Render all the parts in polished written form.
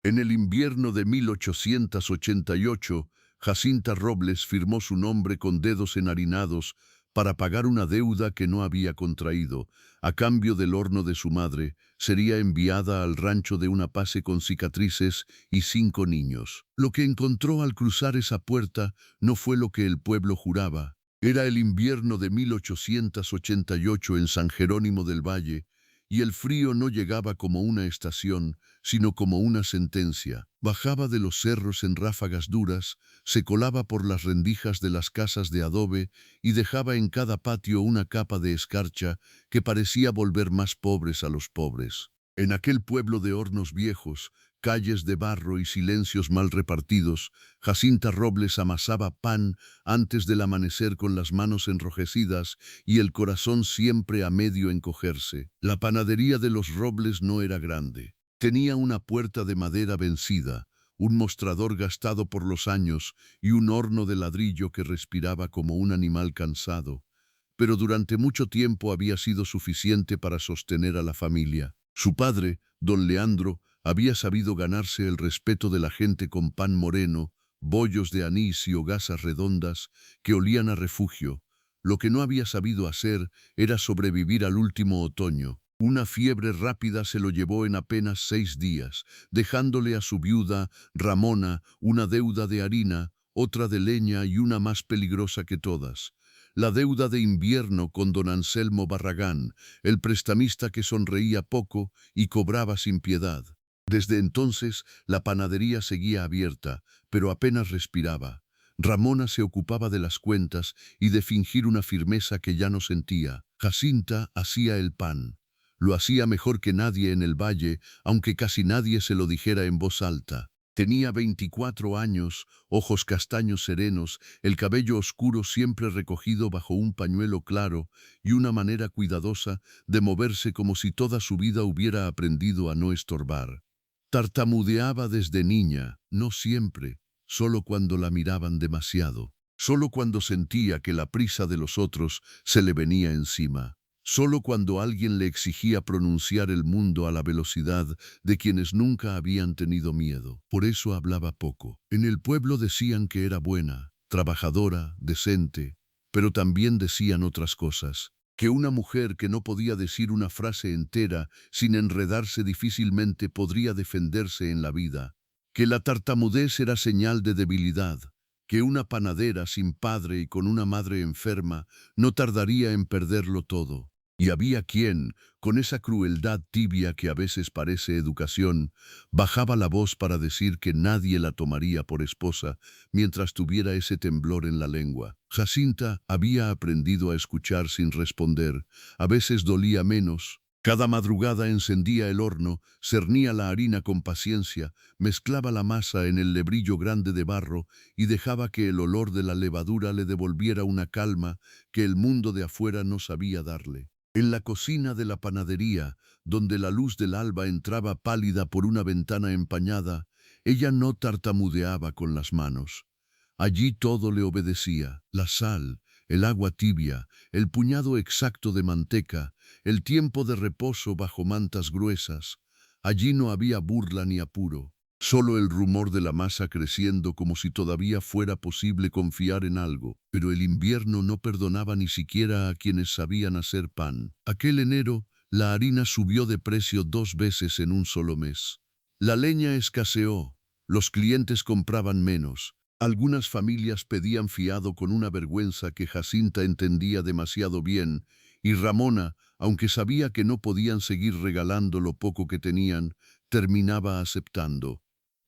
En el invierno de 1888, Jacinta Robles firmó su nombre con dedos enharinados para pagar una deuda que no había contraído. A cambio del horno de su madre, sería enviada al rancho de una pase con cicatrices y 5 niños. Lo que encontró al cruzar esa puerta no fue lo que el pueblo juraba. Era el invierno de 1888 en San Jerónimo del Valle, y el frío no llegaba como una estación, sino como una sentencia. Bajaba de los cerros en ráfagas duras, se colaba por las rendijas de las casas de adobe y dejaba en cada patio una capa de escarcha que parecía volver más pobres a los pobres. En aquel pueblo de hornos viejos, calles de barro y silencios mal repartidos, Jacinta Robles amasaba pan antes del amanecer con las manos enrojecidas y el corazón siempre a medio encogerse. La panadería de los Robles no era grande. Tenía una puerta de madera vencida, un mostrador gastado por los años y un horno de ladrillo que respiraba como un animal cansado. Pero durante mucho tiempo había sido suficiente para sostener a la familia. Su padre, don Leandro, había sabido ganarse el respeto de la gente con pan moreno, bollos de anís y hogazas redondas que olían a refugio. Lo que no había sabido hacer era sobrevivir al último otoño. Una fiebre rápida se lo llevó en apenas 6 días, dejándole a su viuda, Ramona, una deuda de harina, otra de leña y una más peligrosa que todas. La deuda de invierno con don Anselmo Barragán, el prestamista que sonreía poco y cobraba sin piedad. Desde entonces, la panadería seguía abierta, pero apenas respiraba. Ramona se ocupaba de las cuentas y de fingir una firmeza que ya no sentía. Jacinta hacía el pan. Lo hacía mejor que nadie en el valle, aunque casi nadie se lo dijera en voz alta. Tenía 24 años, ojos castaños serenos, el cabello oscuro siempre recogido bajo un pañuelo claro y una manera cuidadosa de moverse como si toda su vida hubiera aprendido a no estorbar. Tartamudeaba desde niña, no siempre, solo cuando la miraban demasiado, solo cuando sentía que la prisa de los otros se le venía encima. Solo cuando alguien le exigía pronunciar el mundo a la velocidad de quienes nunca habían tenido miedo. Por eso hablaba poco. En el pueblo decían que era buena, trabajadora, decente, pero también decían otras cosas. Que una mujer que no podía decir una frase entera sin enredarse difícilmente podría defenderse en la vida. Que la tartamudez era señal de debilidad. Que una panadera sin padre y con una madre enferma no tardaría en perderlo todo. Y había quien, con esa crueldad tibia que a veces parece educación, bajaba la voz para decir que nadie la tomaría por esposa mientras tuviera ese temblor en la lengua. Jacinta había aprendido a escuchar sin responder. A veces dolía menos. Cada madrugada encendía el horno, cernía la harina con paciencia, mezclaba la masa en el lebrillo grande de barro y dejaba que el olor de la levadura le devolviera una calma que el mundo de afuera no sabía darle. En la cocina de la panadería, donde la luz del alba entraba pálida por una ventana empañada, ella no tartamudeaba con las manos. Allí todo le obedecía: la sal, el agua tibia, el puñado exacto de manteca, el tiempo de reposo bajo mantas gruesas. Allí no había burla ni apuro, solo el rumor de la masa creciendo como si todavía fuera posible confiar en algo. Pero el invierno no perdonaba ni siquiera a quienes sabían hacer pan. Aquel enero, la harina subió de precio 2 veces en un solo mes. La leña escaseó, los clientes compraban menos. Algunas familias pedían fiado con una vergüenza que Jacinta entendía demasiado bien, y Ramona, aunque sabía que no podían seguir regalando lo poco que tenían, terminaba aceptando.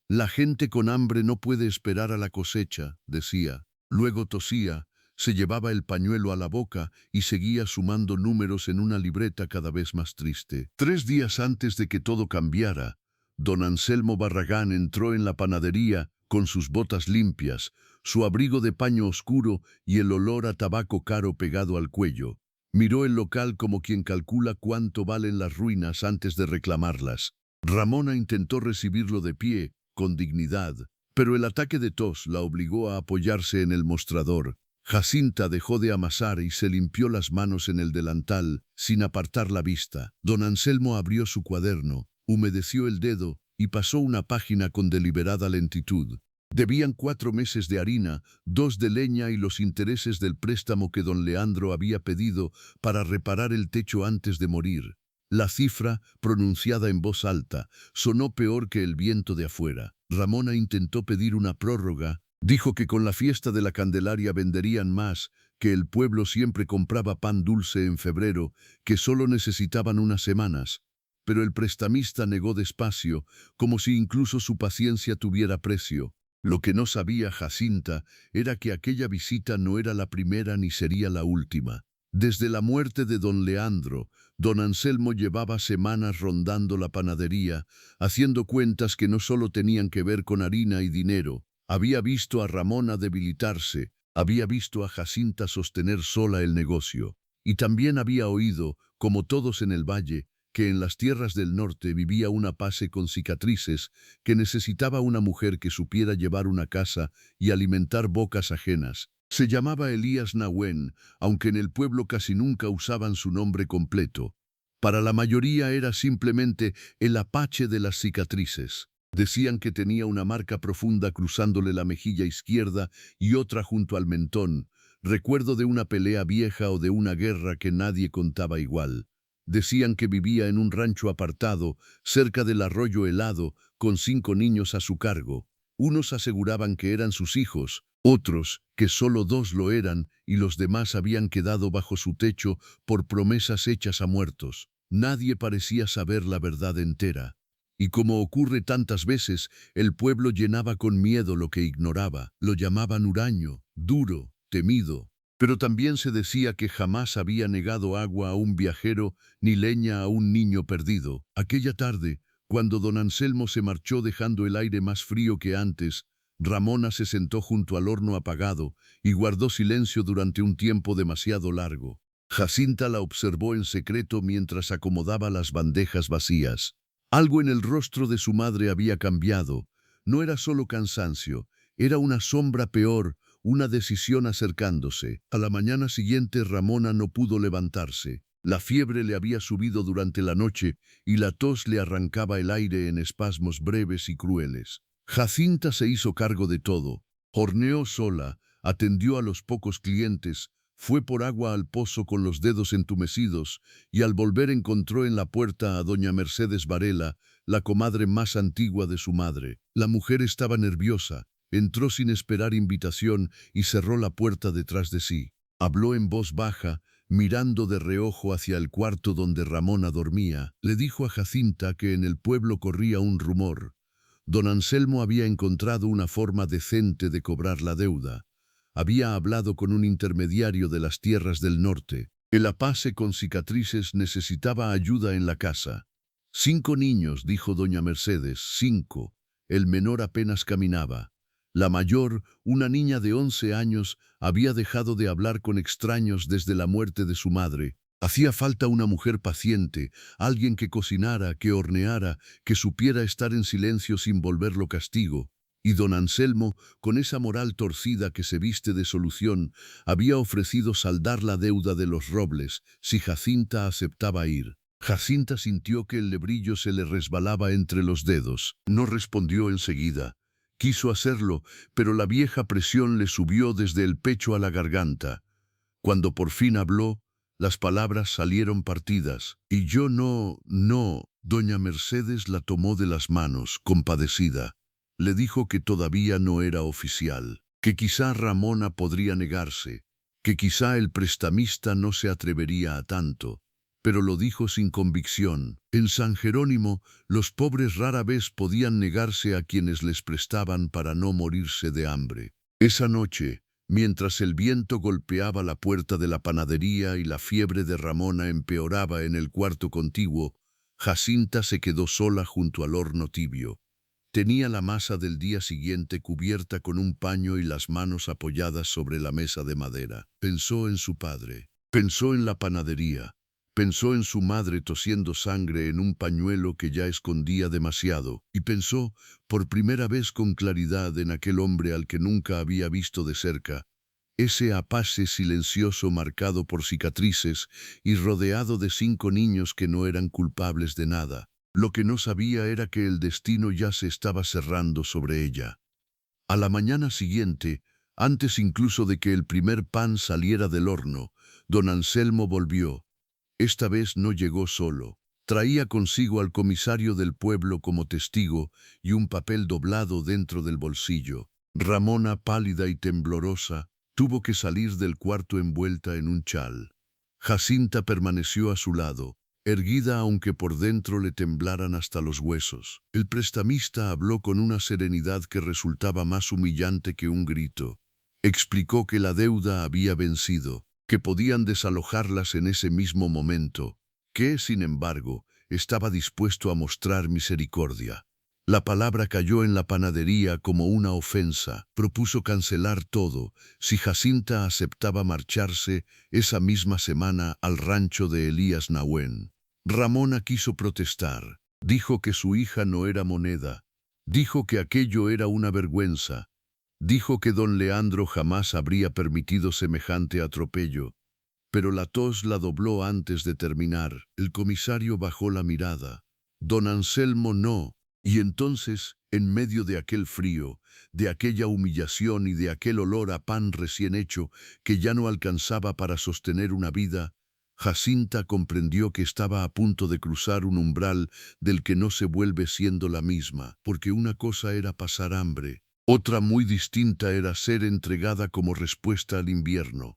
La gente con hambre no puede esperar a la cosecha, decía. Luego tosía, se llevaba el pañuelo a la boca y seguía sumando números en una libreta cada vez más triste. 3 días antes de que todo cambiara, don Anselmo Barragán entró en la panadería con sus botas limpias, su abrigo de paño oscuro y el olor a tabaco caro pegado al cuello. Miró el local como quien calcula cuánto valen las ruinas antes de reclamarlas. Ramona intentó recibirlo de pie, con dignidad, pero el ataque de tos la obligó a apoyarse en el mostrador. Jacinta dejó de amasar y se limpió las manos en el delantal, sin apartar la vista. Don Anselmo abrió su cuaderno, humedeció el dedo y pasó una página con deliberada lentitud. Debían 4 meses de harina, 2 de leña y los intereses del préstamo que don Leandro había pedido para reparar el techo antes de morir. La cifra, pronunciada en voz alta, sonó peor que el viento de afuera. Ramona intentó pedir una prórroga. Dijo que con la fiesta de la Candelaria venderían más, que el pueblo siempre compraba pan dulce en febrero, que solo necesitaban unas semanas. Pero el prestamista negó despacio, como si incluso su paciencia tuviera precio. Lo que no sabía Jacinta era que aquella visita no era la primera ni sería la última. Desde la muerte de don Leandro, don Anselmo llevaba semanas rondando la panadería, haciendo cuentas que no solo tenían que ver con harina y dinero. Había visto a Ramona debilitarse, había visto a Jacinta sostener sola el negocio, y también había oído, como todos en el valle, que en las tierras del norte vivía una pase con cicatrices que necesitaba una mujer que supiera llevar una casa y alimentar bocas ajenas. Se llamaba Elías Nahuen, aunque en el pueblo casi nunca usaban su nombre completo. Para la mayoría era simplemente el apache de las cicatrices. Decían que tenía una marca profunda cruzándole la mejilla izquierda y otra junto al mentón, recuerdo de una pelea vieja o de una guerra que nadie contaba igual. Decían que vivía en un rancho apartado, cerca del arroyo helado, con 5 niños a su cargo. Unos aseguraban que eran sus hijos, otros que solo 2 lo eran y los demás habían quedado bajo su techo por promesas hechas a muertos. Nadie parecía saber la verdad entera. Y como ocurre tantas veces, el pueblo llenaba con miedo lo que ignoraba. Lo llamaban huraño, duro, temido. Pero también se decía que jamás había negado agua a un viajero ni leña a un niño perdido. Aquella tarde, cuando don Anselmo se marchó dejando el aire más frío que antes, Ramona se sentó junto al horno apagado y guardó silencio durante un tiempo demasiado largo. Jacinta la observó en secreto mientras acomodaba las bandejas vacías. Algo en el rostro de su madre había cambiado. No era solo cansancio, era una sombra peor, una decisión acercándose. A la mañana siguiente Ramona no pudo levantarse. La fiebre le había subido durante la noche y la tos le arrancaba el aire en espasmos breves y crueles. Jacinta se hizo cargo de todo. Horneó sola, atendió a los pocos clientes, fue por agua al pozo con los dedos entumecidos y al volver encontró en la puerta a doña Mercedes Varela, la comadre más antigua de su madre. La mujer estaba nerviosa. Entró sin esperar invitación y cerró la puerta detrás de sí. Habló en voz baja, mirando de reojo hacia el cuarto donde Ramona dormía. Le dijo a Jacinta que en el pueblo corría un rumor. Don Anselmo había encontrado una forma decente de cobrar la deuda. Había hablado con un intermediario de las tierras del norte. El apace con cicatrices necesitaba ayuda en la casa. 5 niños, dijo doña Mercedes, 5. El menor apenas caminaba. La mayor, una niña de 11 años, había dejado de hablar con extraños desde la muerte de su madre. Hacía falta una mujer paciente, alguien que cocinara, que horneara, que supiera estar en silencio sin volverlo castigo. Y don Anselmo, con esa moral torcida que se viste de solución, había ofrecido saldar la deuda de los Robles, si Jacinta aceptaba ir. Jacinta sintió que el lebrillo se le resbalaba entre los dedos. No respondió enseguida. Quiso hacerlo, pero la vieja presión le subió desde el pecho a la garganta. Cuando por fin habló, las palabras salieron partidas. Y yo no. Doña Mercedes la tomó de las manos, compadecida. Le dijo que todavía no era oficial, que quizá Ramona podría negarse, que quizá el prestamista no se atrevería a tanto. Pero lo dijo sin convicción. En San Jerónimo, los pobres rara vez podían negarse a quienes les prestaban para no morirse de hambre. Esa noche, mientras el viento golpeaba la puerta de la panadería y la fiebre de Ramona empeoraba en el cuarto contiguo, Jacinta se quedó sola junto al horno tibio. Tenía la masa del día siguiente cubierta con un paño y las manos apoyadas sobre la mesa de madera. Pensó en su padre, pensó en la panadería. Pensó en su madre tosiendo sangre en un pañuelo que ya escondía demasiado, y pensó, por primera vez con claridad, en aquel hombre al que nunca había visto de cerca, ese apace silencioso marcado por cicatrices y rodeado de 5 niños que no eran culpables de nada. Lo que no sabía era que el destino ya se estaba cerrando sobre ella. A la mañana siguiente, antes incluso de que el primer pan saliera del horno, don Anselmo volvió. Esta vez no llegó solo. Traía consigo al comisario del pueblo como testigo y un papel doblado dentro del bolsillo. Ramona, pálida y temblorosa, tuvo que salir del cuarto envuelta en un chal. Jacinta permaneció a su lado, erguida aunque por dentro le temblaran hasta los huesos. El prestamista habló con una serenidad que resultaba más humillante que un grito. Explicó que la deuda había vencido, que podían desalojarlas en ese mismo momento, que, sin embargo, estaba dispuesto a mostrar misericordia. La palabra cayó en la panadería como una ofensa. Propuso cancelar todo si Jacinta aceptaba marcharse esa misma semana al rancho de Elías Nahuen. Ramona quiso protestar. Dijo que su hija no era moneda. Dijo que aquello era una vergüenza. Dijo que don Leandro jamás habría permitido semejante atropello. Pero la tos la dobló antes de terminar. El comisario bajó la mirada. Don Anselmo no. Y entonces, en medio de aquel frío, de aquella humillación y de aquel olor a pan recién hecho que ya no alcanzaba para sostener una vida, Jacinta comprendió que estaba a punto de cruzar un umbral del que no se vuelve siendo la misma, porque una cosa era pasar hambre, otra muy distinta era ser entregada como respuesta al invierno.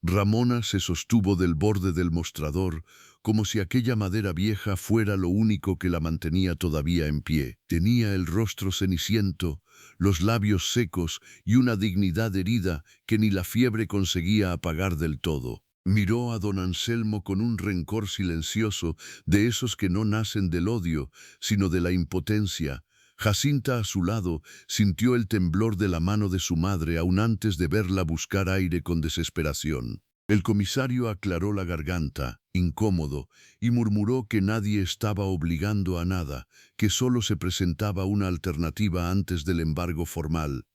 Ramona se sostuvo del borde del mostrador, como si aquella madera vieja fuera lo único que la mantenía todavía en pie. Tenía el rostro ceniciento, los labios secos y una dignidad herida que ni la fiebre conseguía apagar del todo. Miró a don Anselmo con un rencor silencioso, de esos que no nacen del odio, sino de la impotencia. Jacinta a su lado sintió el temblor de la mano de su madre aún antes de verla buscar aire con desesperación. El comisario aclaró la garganta, incómodo, y murmuró que nadie estaba obligando a nada, que solo se presentaba una alternativa antes del embargo formal.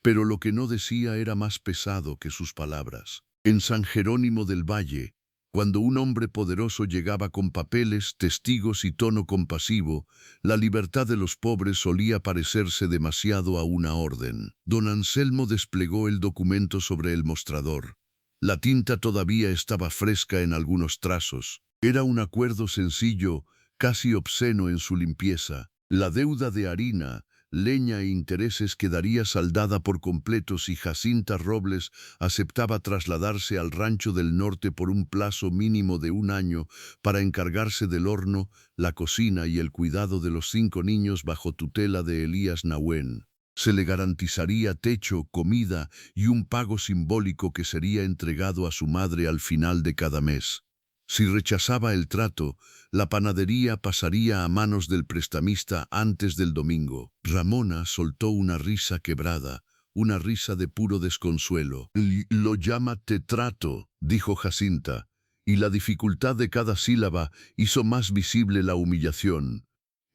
Pero lo que no decía era más pesado que sus palabras. En San Jerónimo del Valle, cuando un hombre poderoso llegaba con papeles, testigos y tono compasivo, la libertad de los pobres solía parecerse demasiado a una orden. Don Anselmo desplegó el documento sobre el mostrador. La tinta todavía estaba fresca en algunos trazos. Era un acuerdo sencillo, casi obsceno en su limpieza. La deuda de harina, leña e intereses quedaría saldada por completo si Jacinta Robles aceptaba trasladarse al rancho del norte por un plazo mínimo de 1 año para encargarse del horno, la cocina y el cuidado de los 5 niños bajo tutela de Elías Nahuen. Se le garantizaría techo, comida y un pago simbólico que sería entregado a su madre al final de cada mes. Si rechazaba el trato, la panadería pasaría a manos del prestamista antes del domingo. Ramona soltó una risa quebrada, una risa de puro desconsuelo. Lo llama trato, dijo Jacinta, y la dificultad de cada sílaba hizo más visible la humillación.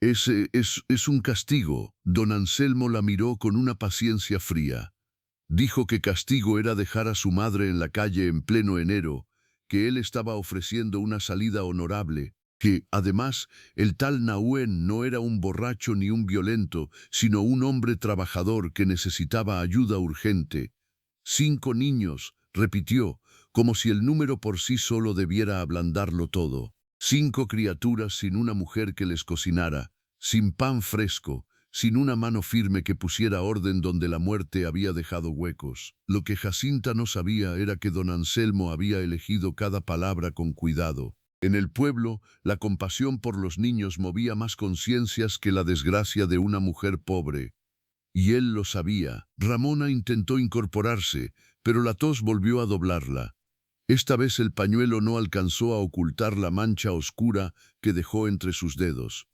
Es un castigo. Don Anselmo la miró con una paciencia fría. Dijo que castigo era dejar a su madre en la calle en pleno enero, que él estaba ofreciendo una salida honorable, que, además, el tal Nahuen no era un borracho ni un violento, sino un hombre trabajador que necesitaba ayuda urgente. 5 niños, repitió, como si el número por sí solo debiera ablandarlo todo. 5 criaturas sin una mujer que les cocinara, sin pan fresco, sin una mano firme que pusiera orden donde la muerte había dejado huecos. Lo que Jacinta no sabía era que don Anselmo había elegido cada palabra con cuidado. En el pueblo, la compasión por los niños movía más conciencias que la desgracia de una mujer pobre. Y él lo sabía. Ramona intentó incorporarse, pero la tos volvió a doblarla. Esta vez el pañuelo no alcanzó a ocultar la mancha oscura que dejó entre sus dedos.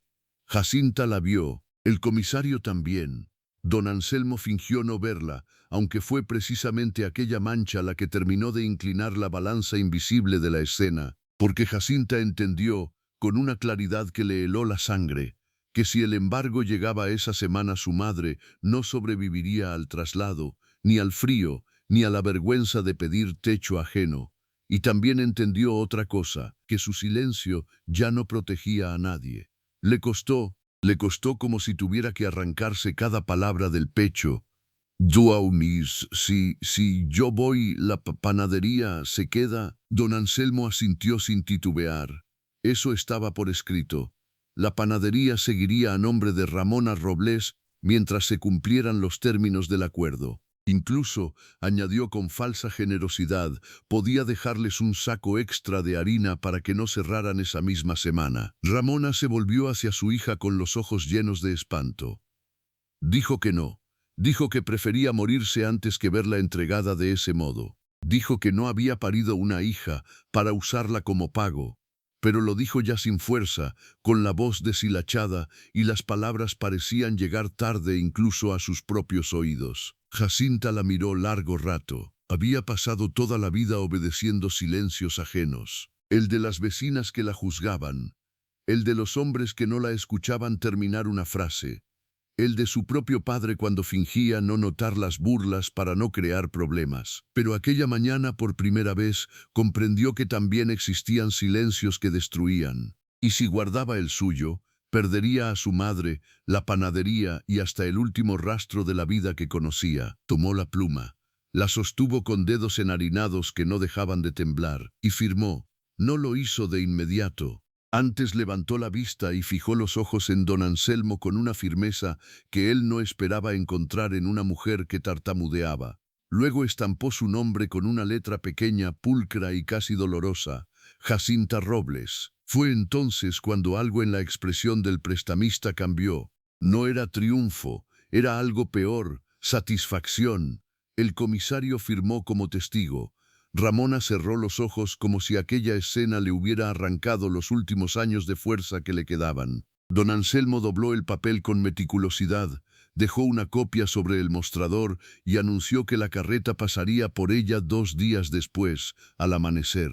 Jacinta la vio, el comisario también. Don Anselmo fingió no verla, aunque fue precisamente aquella mancha la que terminó de inclinar la balanza invisible de la escena, porque Jacinta entendió, con una claridad que le heló la sangre, que si el embargo llegaba esa semana su madre no sobreviviría al traslado, ni al frío, ni a la vergüenza de pedir techo ajeno. Y también entendió otra cosa, que su silencio ya no protegía a nadie. Le costó como si tuviera que arrancarse cada palabra del pecho. Duaumis, si yo voy, la panadería se queda. Don Anselmo asintió sin titubear. Eso estaba por escrito. La panadería seguiría a nombre de Ramona Robles mientras se cumplieran los términos del acuerdo. Incluso, añadió con falsa generosidad, podía dejarles un saco extra de harina para que no cerraran esa misma semana. Ramona se volvió hacia su hija con los ojos llenos de espanto. Dijo que no. Dijo que prefería morirse antes que verla entregada de ese modo. Dijo que no había parido una hija para usarla como pago. Pero lo dijo ya sin fuerza, con la voz deshilachada, y las palabras parecían llegar tarde incluso a sus propios oídos. Jacinta la miró largo rato. Había pasado toda la vida obedeciendo silencios ajenos. El de las vecinas que la juzgaban. El de los hombres que no la escuchaban terminar una frase. El de su propio padre cuando fingía no notar las burlas para no crear problemas. Pero aquella mañana por primera vez comprendió que también existían silencios que destruían. Y si guardaba el suyo, perdería a su madre, la panadería y hasta el último rastro de la vida que conocía. Tomó la pluma, la sostuvo con dedos enharinados que no dejaban de temblar, y firmó. No lo hizo de inmediato. Antes levantó la vista y fijó los ojos en don Anselmo con una firmeza que él no esperaba encontrar en una mujer que tartamudeaba. Luego estampó su nombre con una letra pequeña, pulcra y casi dolorosa, Jacinta Robles. Fue entonces cuando algo en la expresión del prestamista cambió. No era triunfo, era algo peor, satisfacción. El comisario firmó como testigo. Ramona cerró los ojos como si aquella escena le hubiera arrancado los últimos años de fuerza que le quedaban. Don Anselmo dobló el papel con meticulosidad, dejó una copia sobre el mostrador y anunció que la carreta pasaría por ella 2 días después, al amanecer.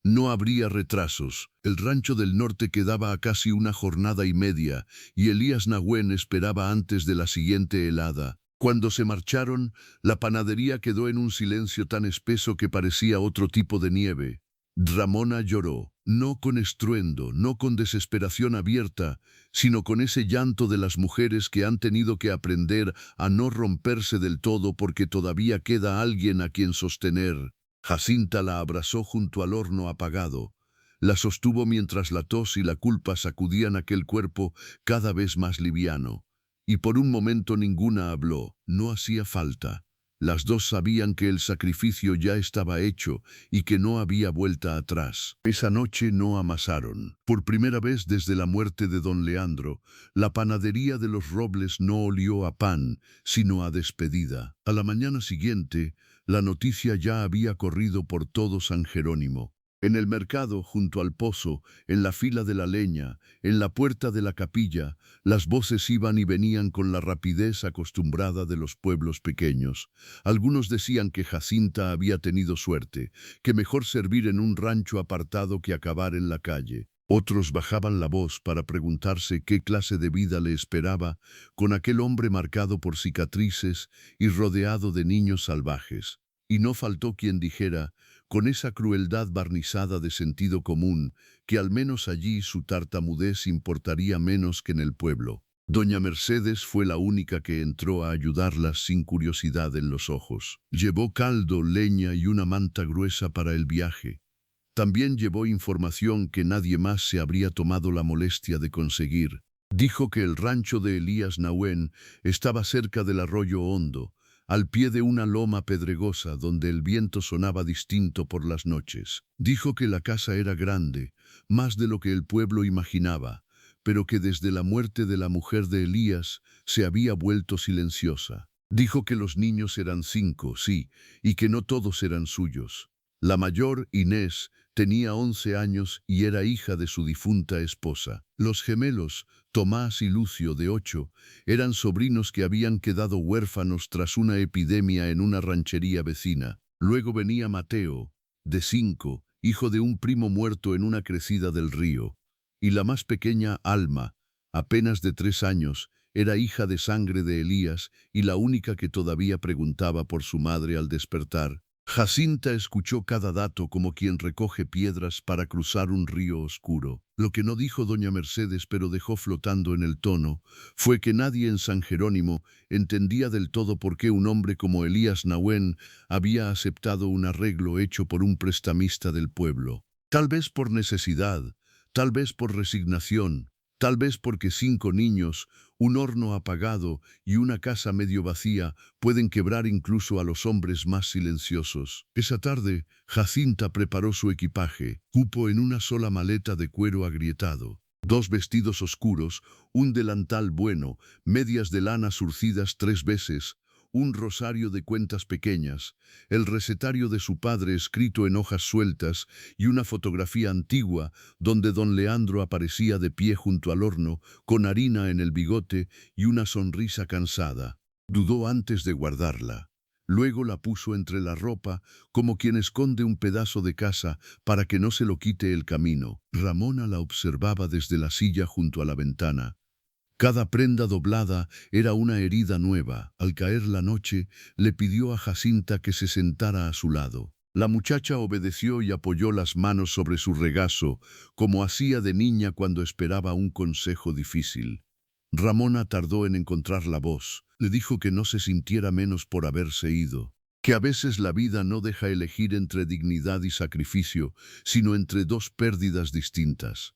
No habría retrasos. El rancho del norte quedaba a casi una jornada y media, y Elías Nahuen esperaba antes de la siguiente helada. Cuando se marcharon, la panadería quedó en un silencio tan espeso que parecía otro tipo de nieve. Ramona lloró, no con estruendo, no con desesperación abierta, sino con ese llanto de las mujeres que han tenido que aprender a no romperse del todo porque todavía queda alguien a quien sostener. Jacinta la abrazó junto al horno apagado. La sostuvo mientras la tos y la culpa sacudían aquel cuerpo cada vez más liviano. Y por un momento ninguna habló, no hacía falta. Las dos sabían que el sacrificio ya estaba hecho y que no había vuelta atrás. Esa noche no amasaron. Por primera vez desde la muerte de don Leandro, la panadería de los Robles no olió a pan, sino a despedida. A la mañana siguiente, la noticia ya había corrido por todo San Jerónimo. En el mercado, junto al pozo, en la fila de la leña, en la puerta de la capilla, las voces iban y venían con la rapidez acostumbrada de los pueblos pequeños. Algunos decían que Jacinta había tenido suerte, que mejor servir en un rancho apartado que acabar en la calle. Otros bajaban la voz para preguntarse qué clase de vida le esperaba con aquel hombre marcado por cicatrices y rodeado de niños salvajes. Y no faltó quien dijera, con esa crueldad barnizada de sentido común, que al menos allí su tartamudez importaría menos que en el pueblo. Doña Mercedes fue la única que entró a ayudarlas sin curiosidad en los ojos. Llevó caldo, leña y una manta gruesa para el viaje. También llevó información que nadie más se habría tomado la molestia de conseguir. Dijo que el rancho de Elías Nahuen estaba cerca del arroyo hondo, al pie de una loma pedregosa donde el viento sonaba distinto por las noches. Dijo que la casa era grande, más de lo que el pueblo imaginaba, pero que desde la muerte de la mujer de Elías se había vuelto silenciosa. Dijo que los niños eran 5, sí, y que no todos eran suyos. La mayor, Inés, tenía 11 años y era hija de su difunta esposa. Los gemelos, Tomás y Lucio, de 8, eran sobrinos que habían quedado huérfanos tras una epidemia en una ranchería vecina. Luego venía Mateo, de 5, hijo de un primo muerto en una crecida del río. Y la más pequeña, Alma, apenas de 3 años, era hija de sangre de Elías y la única que todavía preguntaba por su madre al despertar. Jacinta escuchó cada dato como quien recoge piedras para cruzar un río oscuro. Lo que no dijo doña Mercedes, pero dejó flotando en el tono, fue que nadie en San Jerónimo entendía del todo por qué un hombre como Elías Nahuén había aceptado un arreglo hecho por un prestamista del pueblo. Tal vez por necesidad, tal vez por resignación, tal vez porque 5 niños, un horno apagado y una casa medio vacía pueden quebrar incluso a los hombres más silenciosos. Esa tarde, Jacinta preparó su equipaje, cupo en una sola maleta de cuero agrietado. 2 vestidos oscuros, un delantal bueno, medias de lana surcidas 3 veces, un rosario de cuentas pequeñas, el recetario de su padre escrito en hojas sueltas y una fotografía antigua donde don Leandro aparecía de pie junto al horno, con harina en el bigote y una sonrisa cansada. Dudó antes de guardarla. Luego la puso entre la ropa, como quien esconde un pedazo de casa para que no se lo quite el camino. Ramona la observaba desde la silla junto a la ventana. Cada prenda doblada era una herida nueva. Al caer la noche, le pidió a Jacinta que se sentara a su lado. La muchacha obedeció y apoyó las manos sobre su regazo, como hacía de niña cuando esperaba un consejo difícil. Ramona tardó en encontrar la voz. Le dijo que no se sintiera menos por haberse ido, que a veces la vida no deja elegir entre dignidad y sacrificio, sino entre 2 pérdidas distintas.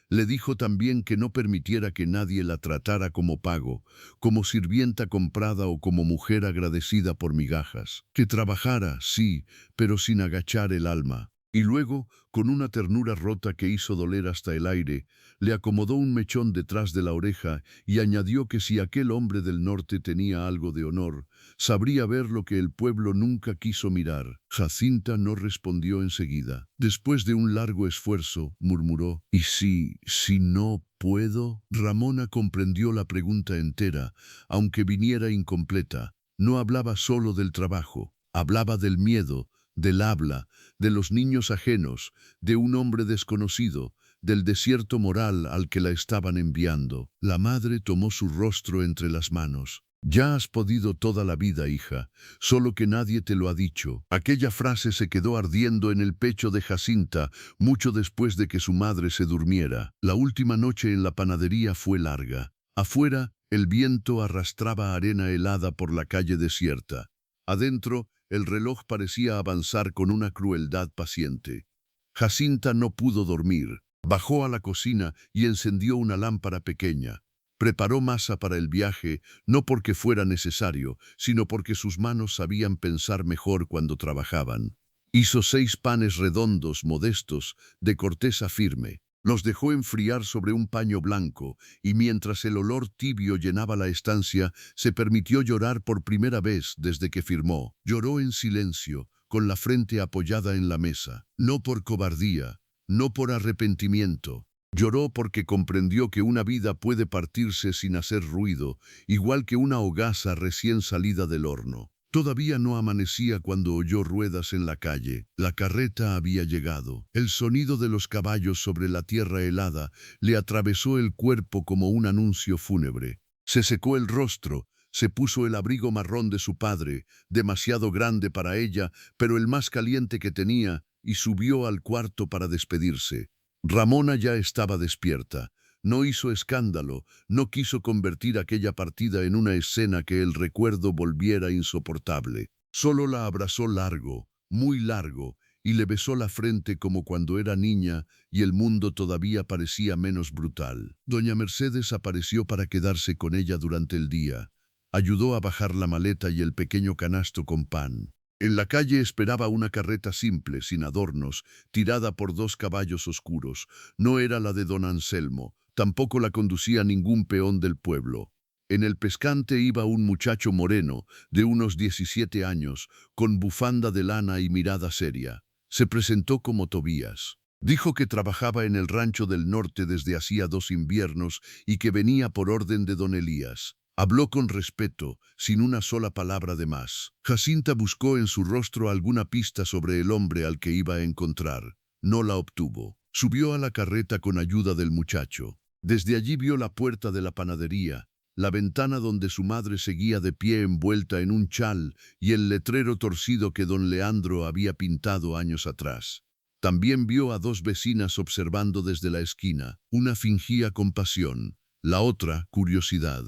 Le dijo también que no permitiera que nadie la tratara como pago, como sirvienta comprada o como mujer agradecida por migajas. Que trabajara, sí, pero sin agachar el alma. Y luego, con una ternura rota que hizo doler hasta el aire, le acomodó un mechón detrás de la oreja y añadió que si aquel hombre del norte tenía algo de honor, sabría ver lo que el pueblo nunca quiso mirar. Jacinta no respondió enseguida. Después de un largo esfuerzo, murmuró, «¿Y si no puedo?» Ramona comprendió la pregunta entera, aunque viniera incompleta. No hablaba solo del trabajo, hablaba del miedo, del habla, de los niños ajenos, de un hombre desconocido, del desierto moral al que la estaban enviando. La madre tomó su rostro entre las manos. «Ya has podido toda la vida, hija, solo que nadie te lo ha dicho». Aquella frase se quedó ardiendo en el pecho de Jacinta mucho después de que su madre se durmiera. La última noche en la panadería fue larga. Afuera, el viento arrastraba arena helada por la calle desierta. Adentro, el reloj parecía avanzar con una crueldad paciente. Jacinta no pudo dormir. Bajó a la cocina y encendió una lámpara pequeña. Preparó masa para el viaje, no porque fuera necesario, sino porque sus manos sabían pensar mejor cuando trabajaban. Hizo 6 panes redondos, modestos, de corteza firme. Los dejó enfriar sobre un paño blanco, y mientras el olor tibio llenaba la estancia, se permitió llorar por primera vez desde que firmó. Lloró en silencio, con la frente apoyada en la mesa. No por cobardía, no por arrepentimiento. Lloró porque comprendió que una vida puede partirse sin hacer ruido, igual que una hogaza recién salida del horno. Todavía no amanecía cuando oyó ruedas en la calle. La carreta había llegado. El sonido de los caballos sobre la tierra helada le atravesó el cuerpo como un anuncio fúnebre. Se secó el rostro, se puso el abrigo marrón de su padre, demasiado grande para ella, pero el más caliente que tenía, y subió al cuarto para despedirse. Ramona ya estaba despierta. No hizo escándalo, no quiso convertir aquella partida en una escena que el recuerdo volviera insoportable. Solo la abrazó largo, muy largo, y le besó la frente como cuando era niña y el mundo todavía parecía menos brutal. Doña Mercedes apareció para quedarse con ella durante el día. Ayudó a bajar la maleta y el pequeño canasto con pan. En la calle esperaba una carreta simple, sin adornos, tirada por 2 caballos oscuros. No era la de don Anselmo. Tampoco la conducía ningún peón del pueblo. En el pescante iba un muchacho moreno, de unos 17 años, con bufanda de lana y mirada seria. Se presentó como Tobías. Dijo que trabajaba en el rancho del norte desde hacía 2 inviernos y que venía por orden de don Elías. Habló con respeto, sin una sola palabra de más. Jacinta buscó en su rostro alguna pista sobre el hombre al que iba a encontrar. No la obtuvo. Subió a la carreta con ayuda del muchacho. Desde allí vio la puerta de la panadería. la ventana donde su madre seguía de pie envuelta en un chal y el letrero torcido que don Leandro había pintado años atrás. También vio a dos vecinas observando desde la esquina. Una fingía compasión, la otra curiosidad.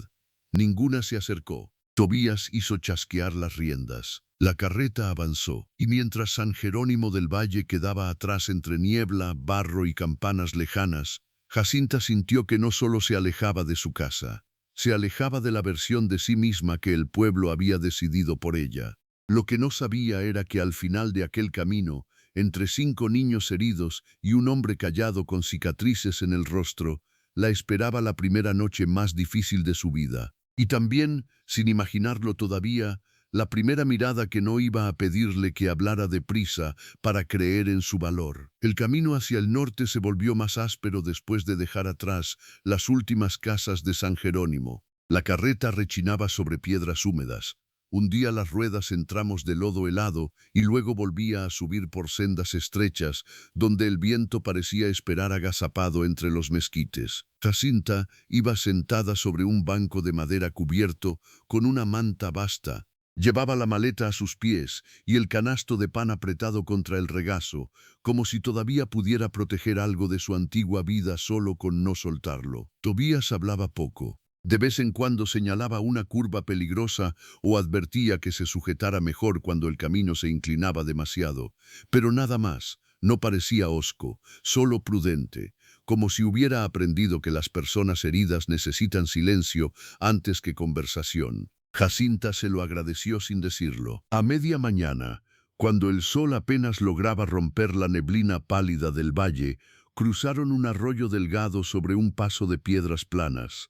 Ninguna se acercó. Tobías hizo chasquear las riendas. La carreta avanzó, y mientras San Jerónimo del Valle quedaba atrás entre niebla, barro y campanas lejanas, Jacinta sintió que no solo se alejaba de su casa, se alejaba de la versión de sí misma que el pueblo había decidido por ella. Lo que no sabía era que al final de aquel camino, entre 5 niños heridos y un hombre callado con cicatrices en el rostro, la esperaba la primera noche más difícil de su vida. Y también, sin imaginarlo todavía, la primera mirada que no iba a pedirle que hablara deprisa para creer en su valor. El camino hacia el norte se volvió más áspero después de dejar atrás las últimas casas de San Jerónimo. La carreta rechinaba sobre piedras húmedas. Hundía las ruedas en tramos de lodo helado y luego volvía a subir por sendas estrechas, donde el viento parecía esperar agazapado entre los mezquites. Jacinta iba sentada sobre un banco de madera cubierto con una manta basta. Llevaba la maleta a sus pies y el canasto de pan apretado contra el regazo, como si todavía pudiera proteger algo de su antigua vida solo con no soltarlo. Tobías hablaba poco. De vez en cuando señalaba una curva peligrosa o advertía que se sujetara mejor cuando el camino se inclinaba demasiado, pero nada más. No parecía hosco, solo prudente, como si hubiera aprendido que las personas heridas necesitan silencio antes que conversación. Jacinta se lo agradeció sin decirlo. A media mañana, cuando el sol apenas lograba romper la neblina pálida del valle, cruzaron un arroyo delgado sobre un paso de piedras planas.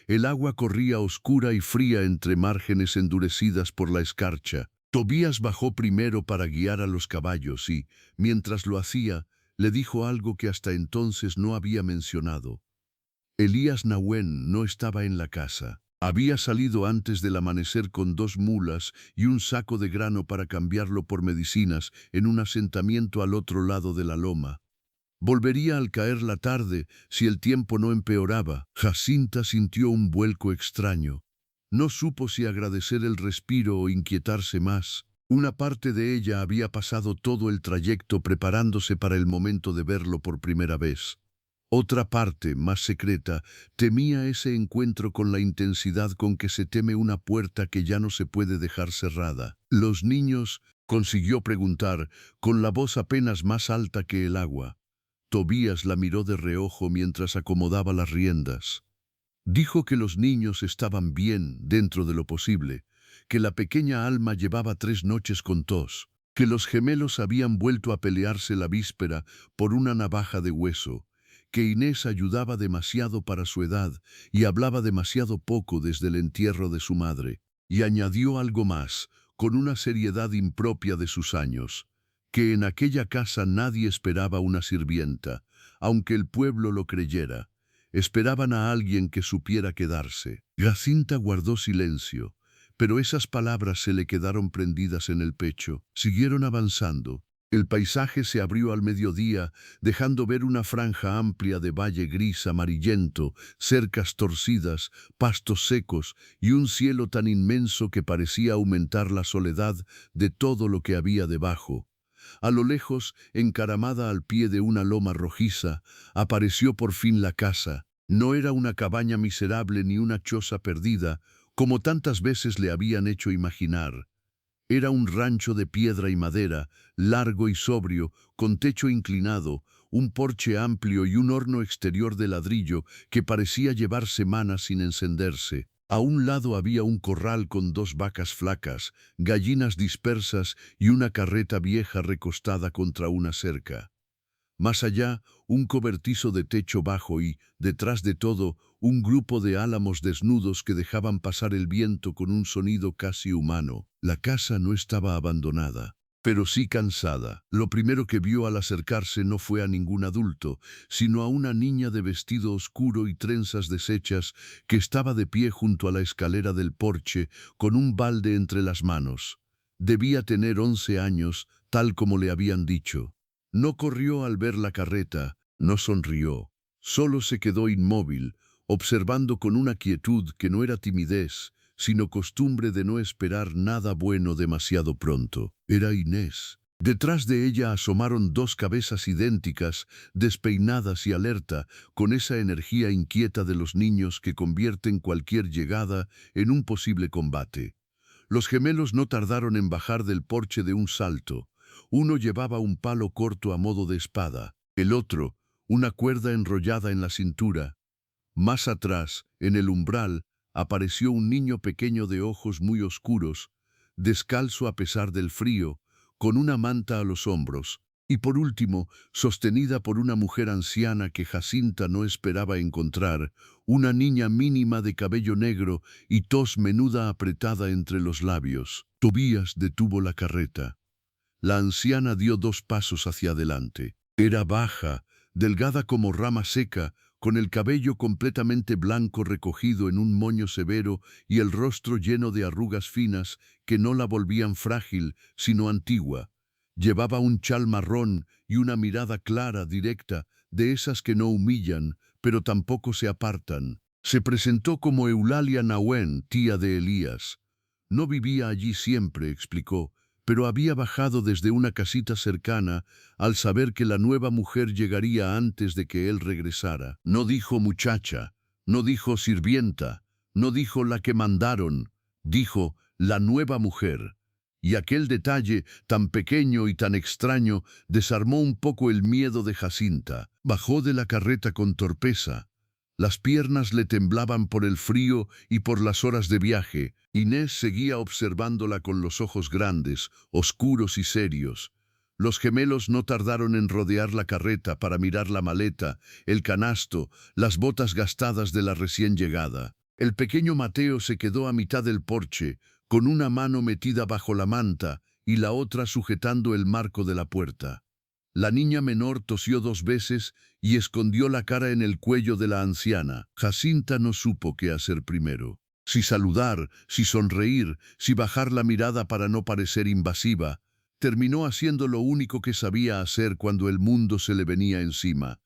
El agua corría oscura y fría entre márgenes endurecidas por la escarcha. Tobías bajó primero para guiar a los caballos y, mientras lo hacía, le dijo algo que hasta entonces no había mencionado. Elías Nahuen no estaba en la casa. Había salido antes del amanecer con 2 mulas y un saco de grano para cambiarlo por medicinas en un asentamiento al otro lado de la loma. Volvería al caer la tarde si el tiempo no empeoraba. Jacinta sintió un vuelco extraño. No supo si agradecer el respiro o inquietarse más. Una parte de ella había pasado todo el trayecto preparándose para el momento de verlo por primera vez. Otra parte, más secreta, temía ese encuentro con la intensidad con que se teme una puerta que ya no se puede dejar cerrada. «¿Los niños?», consiguió preguntar, con la voz apenas más alta que el agua. Tobías la miró de reojo mientras acomodaba las riendas. Dijo que los niños estaban bien dentro de lo posible, que la pequeña Alma llevaba 3 noches con tos, que los gemelos habían vuelto a pelearse la víspera por una navaja de hueso, que Inés ayudaba demasiado para su edad y hablaba demasiado poco desde el entierro de su madre. Y añadió algo más, con una seriedad impropia de sus años, que en aquella casa nadie esperaba una sirvienta, aunque el pueblo lo creyera. Esperaban a alguien que supiera quedarse. Jacinta guardó silencio, pero esas palabras se le quedaron prendidas en el pecho. Siguieron avanzando. El paisaje se abrió al mediodía, dejando ver una franja amplia de valle gris amarillento, cercas torcidas, pastos secos y un cielo tan inmenso que parecía aumentar la soledad de todo lo que había debajo. A lo lejos, encaramada al pie de una loma rojiza, apareció por fin la casa. No era una cabaña miserable ni una choza perdida, como tantas veces le habían hecho imaginar. Era un rancho de piedra y madera, largo y sobrio, con techo inclinado, un porche amplio y un horno exterior de ladrillo que parecía llevar semanas sin encenderse. A un lado había un corral con 2 vacas flacas, gallinas dispersas y una carreta vieja recostada contra una cerca. Más allá, un cobertizo de techo bajo y, detrás de todo, un grupo de álamos desnudos que dejaban pasar el viento con un sonido casi humano. La casa no estaba abandonada, pero sí cansada. Lo primero que vio al acercarse no fue a ningún adulto, sino a una niña de vestido oscuro y trenzas deshechas que estaba de pie junto a la escalera del porche con un balde entre las manos. Debía tener 11 años, tal como le habían dicho. No corrió al ver la carreta, no sonrió. Solo se quedó inmóvil, observando con una quietud que no era timidez, sino costumbre de no esperar nada bueno demasiado pronto. Era Inés. Detrás de ella asomaron dos cabezas idénticas, despeinadas y alerta, con esa energía inquieta de los niños que convierten cualquier llegada en un posible combate. Los gemelos no tardaron en bajar del porche de un salto. Uno llevaba un palo corto a modo de espada, el otro, una cuerda enrollada en la cintura. Más atrás, en el umbral, apareció un niño pequeño de ojos muy oscuros, descalzo a pesar del frío, con una manta a los hombros, y por último, sostenida por una mujer anciana que Jacinta no esperaba encontrar, una niña mínima de cabello negro y tos menuda apretada entre los labios. Tobías detuvo la carreta. La anciana dio 2 pasos hacia adelante. Era baja, delgada como rama seca, con el cabello completamente blanco recogido en un moño severo y el rostro lleno de arrugas finas que no la volvían frágil, sino antigua. Llevaba un chal marrón y una mirada clara, directa, de esas que no humillan, pero tampoco se apartan. Se presentó como Eulalia Nahuen, tía de Elías. No vivía allí siempre, explicó, pero había bajado desde una casita cercana al saber que la nueva mujer llegaría antes de que él regresara. No dijo muchacha, no dijo sirvienta, no dijo la que mandaron, dijo la nueva mujer. Y aquel detalle, tan pequeño y tan extraño, desarmó un poco el miedo de Jacinta. Bajó de la carreta con torpeza. Las piernas le temblaban por el frío y por las horas de viaje. Inés seguía observándola con los ojos grandes, oscuros y serios. Los gemelos no tardaron en rodear la carreta para mirar la maleta, el canasto, las botas gastadas de la recién llegada. El pequeño Mateo se quedó a mitad del porche, con una mano metida bajo la manta y la otra sujetando el marco de la puerta. La niña menor tosió 2 veces y escondió la cara en el cuello de la anciana. Jacinta no supo qué hacer primero. Si saludar, si sonreír, si bajar la mirada para no parecer invasiva. Terminó haciendo lo único que sabía hacer cuando el mundo se le venía encima.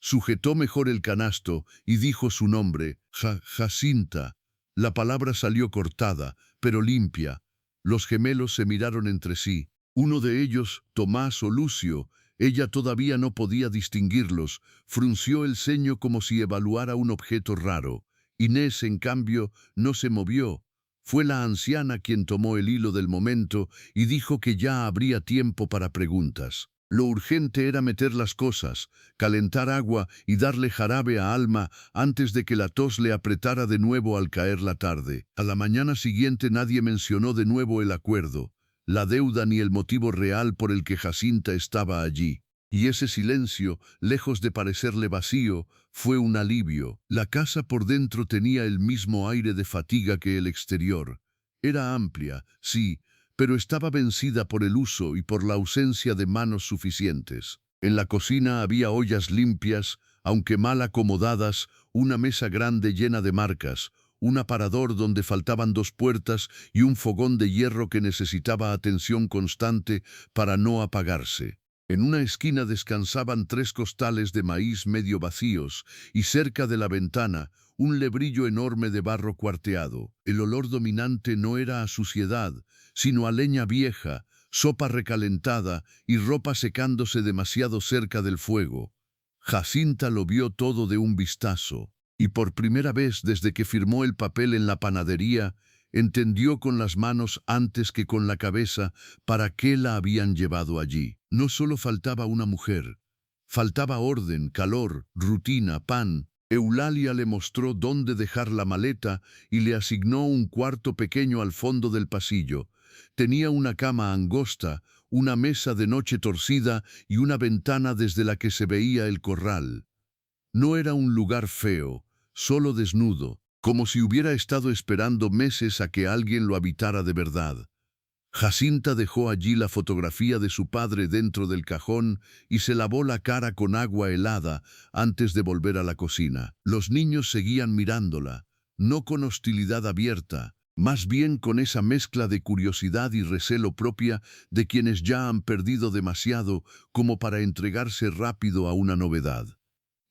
Sujetó mejor el canasto y dijo su nombre, Jacinta. La palabra salió cortada, pero limpia. Los gemelos se miraron entre sí. Uno de ellos, Tomás o Lucio, ella todavía no podía distinguirlos, frunció el ceño como si evaluara un objeto raro. Inés, en cambio, no se movió. Fue la anciana quien tomó el hilo del momento y dijo que ya habría tiempo para preguntas. Lo urgente era meter las cosas, calentar agua y darle jarabe a Alma antes de que la tos le apretara de nuevo al caer la tarde. A la mañana siguiente nadie mencionó de nuevo el acuerdo, la deuda ni el motivo real por el que Jacinta estaba allí. Y ese silencio, lejos de parecerle vacío, fue un alivio. La casa por dentro tenía el mismo aire de fatiga que el exterior. Era amplia, sí, pero estaba vencida por el uso y por la ausencia de manos suficientes. En la cocina había ollas limpias, aunque mal acomodadas, una mesa grande llena de marcas, un aparador donde faltaban 2 puertas y un fogón de hierro que necesitaba atención constante para no apagarse. En una esquina descansaban 3 costales de maíz medio vacíos y cerca de la ventana un lebrillo enorme de barro cuarteado. El olor dominante no era a suciedad, sino a leña vieja, sopa recalentada y ropa secándose demasiado cerca del fuego. Jacinta lo vio todo de un vistazo, y por primera vez desde que firmó el papel en la panadería, entendió con las manos antes que con la cabeza para qué la habían llevado allí. No solo faltaba una mujer, faltaba orden, calor, rutina, pan. Eulalia le mostró dónde dejar la maleta y le asignó un cuarto pequeño al fondo del pasillo. Tenía una cama angosta, una mesa de noche torcida y una ventana desde la que se veía el corral. No era un lugar feo, solo desnudo, como si hubiera estado esperando meses a que alguien lo habitara de verdad. Jacinta dejó allí la fotografía de su padre dentro del cajón y se lavó la cara con agua helada antes de volver a la cocina. Los niños seguían mirándola, no con hostilidad abierta, más bien con esa mezcla de curiosidad y recelo propia de quienes ya han perdido demasiado como para entregarse rápido a una novedad.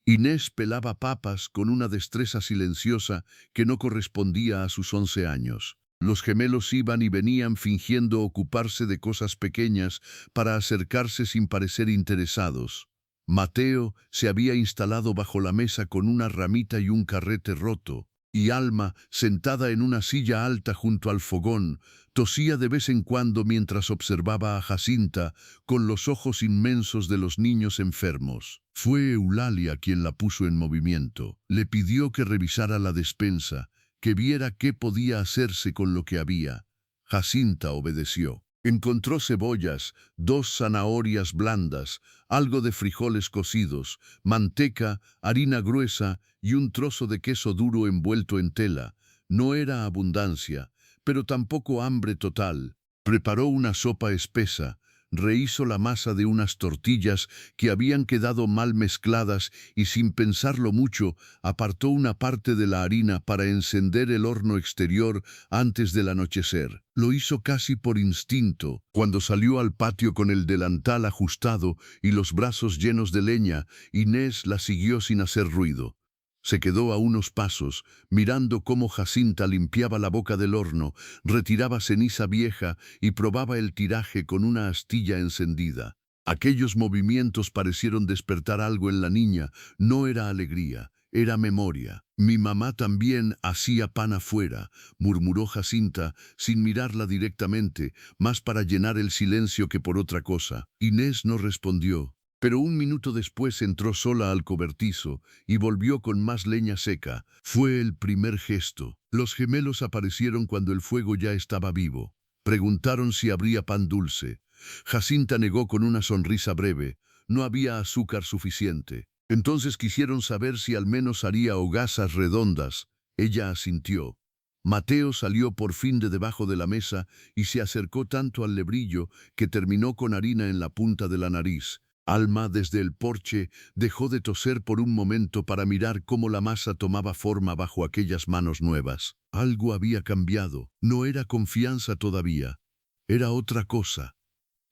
Inés pelaba papas con una destreza silenciosa que no correspondía a sus 11 años. Los gemelos iban y venían fingiendo ocuparse de cosas pequeñas para acercarse sin parecer interesados. Mateo se había instalado bajo la mesa con una ramita y un carrete roto, y Alma, sentada en una silla alta junto al fogón, tosía de vez en cuando mientras observaba a Jacinta con los ojos inmensos de los niños enfermos. Fue Eulalia quien la puso en movimiento. Le pidió que revisara la despensa, que viera qué podía hacerse con lo que había. Jacinta obedeció. Encontró cebollas, 2 zanahorias blandas, algo de frijoles cocidos, manteca, harina gruesa y un trozo de queso duro envuelto en tela. No era abundancia, pero tampoco hambre total. Preparó una sopa espesa, rehizo la masa de unas tortillas que habían quedado mal mezcladas y sin pensarlo mucho, apartó una parte de la harina para encender el horno exterior antes del anochecer. Lo hizo casi por instinto. Cuando salió al patio con el delantal ajustado y los brazos llenos de leña, Inés la siguió sin hacer ruido. Se quedó a unos pasos, mirando cómo Jacinta limpiaba la boca del horno, retiraba ceniza vieja y probaba el tiraje con una astilla encendida. Aquellos movimientos parecieron despertar algo en la niña. No era alegría, era memoria. Mi mamá también hacía pan afuera, murmuró Jacinta, sin mirarla directamente, más para llenar el silencio que por otra cosa. Inés no respondió. Pero un minuto después entró sola al cobertizo y volvió con más leña seca. Fue el primer gesto. Los gemelos aparecieron cuando el fuego ya estaba vivo. Preguntaron si habría pan dulce. Jacinta negó con una sonrisa breve. No había azúcar suficiente. Entonces quisieron saber si al menos haría hogazas redondas. Ella asintió. Mateo salió por fin de debajo de la mesa y se acercó tanto al lebrillo que terminó con harina en la punta de la nariz. Alma, desde el porche, dejó de toser por un momento para mirar cómo la masa tomaba forma bajo aquellas manos nuevas. Algo había cambiado. No era confianza todavía. Era otra cosa.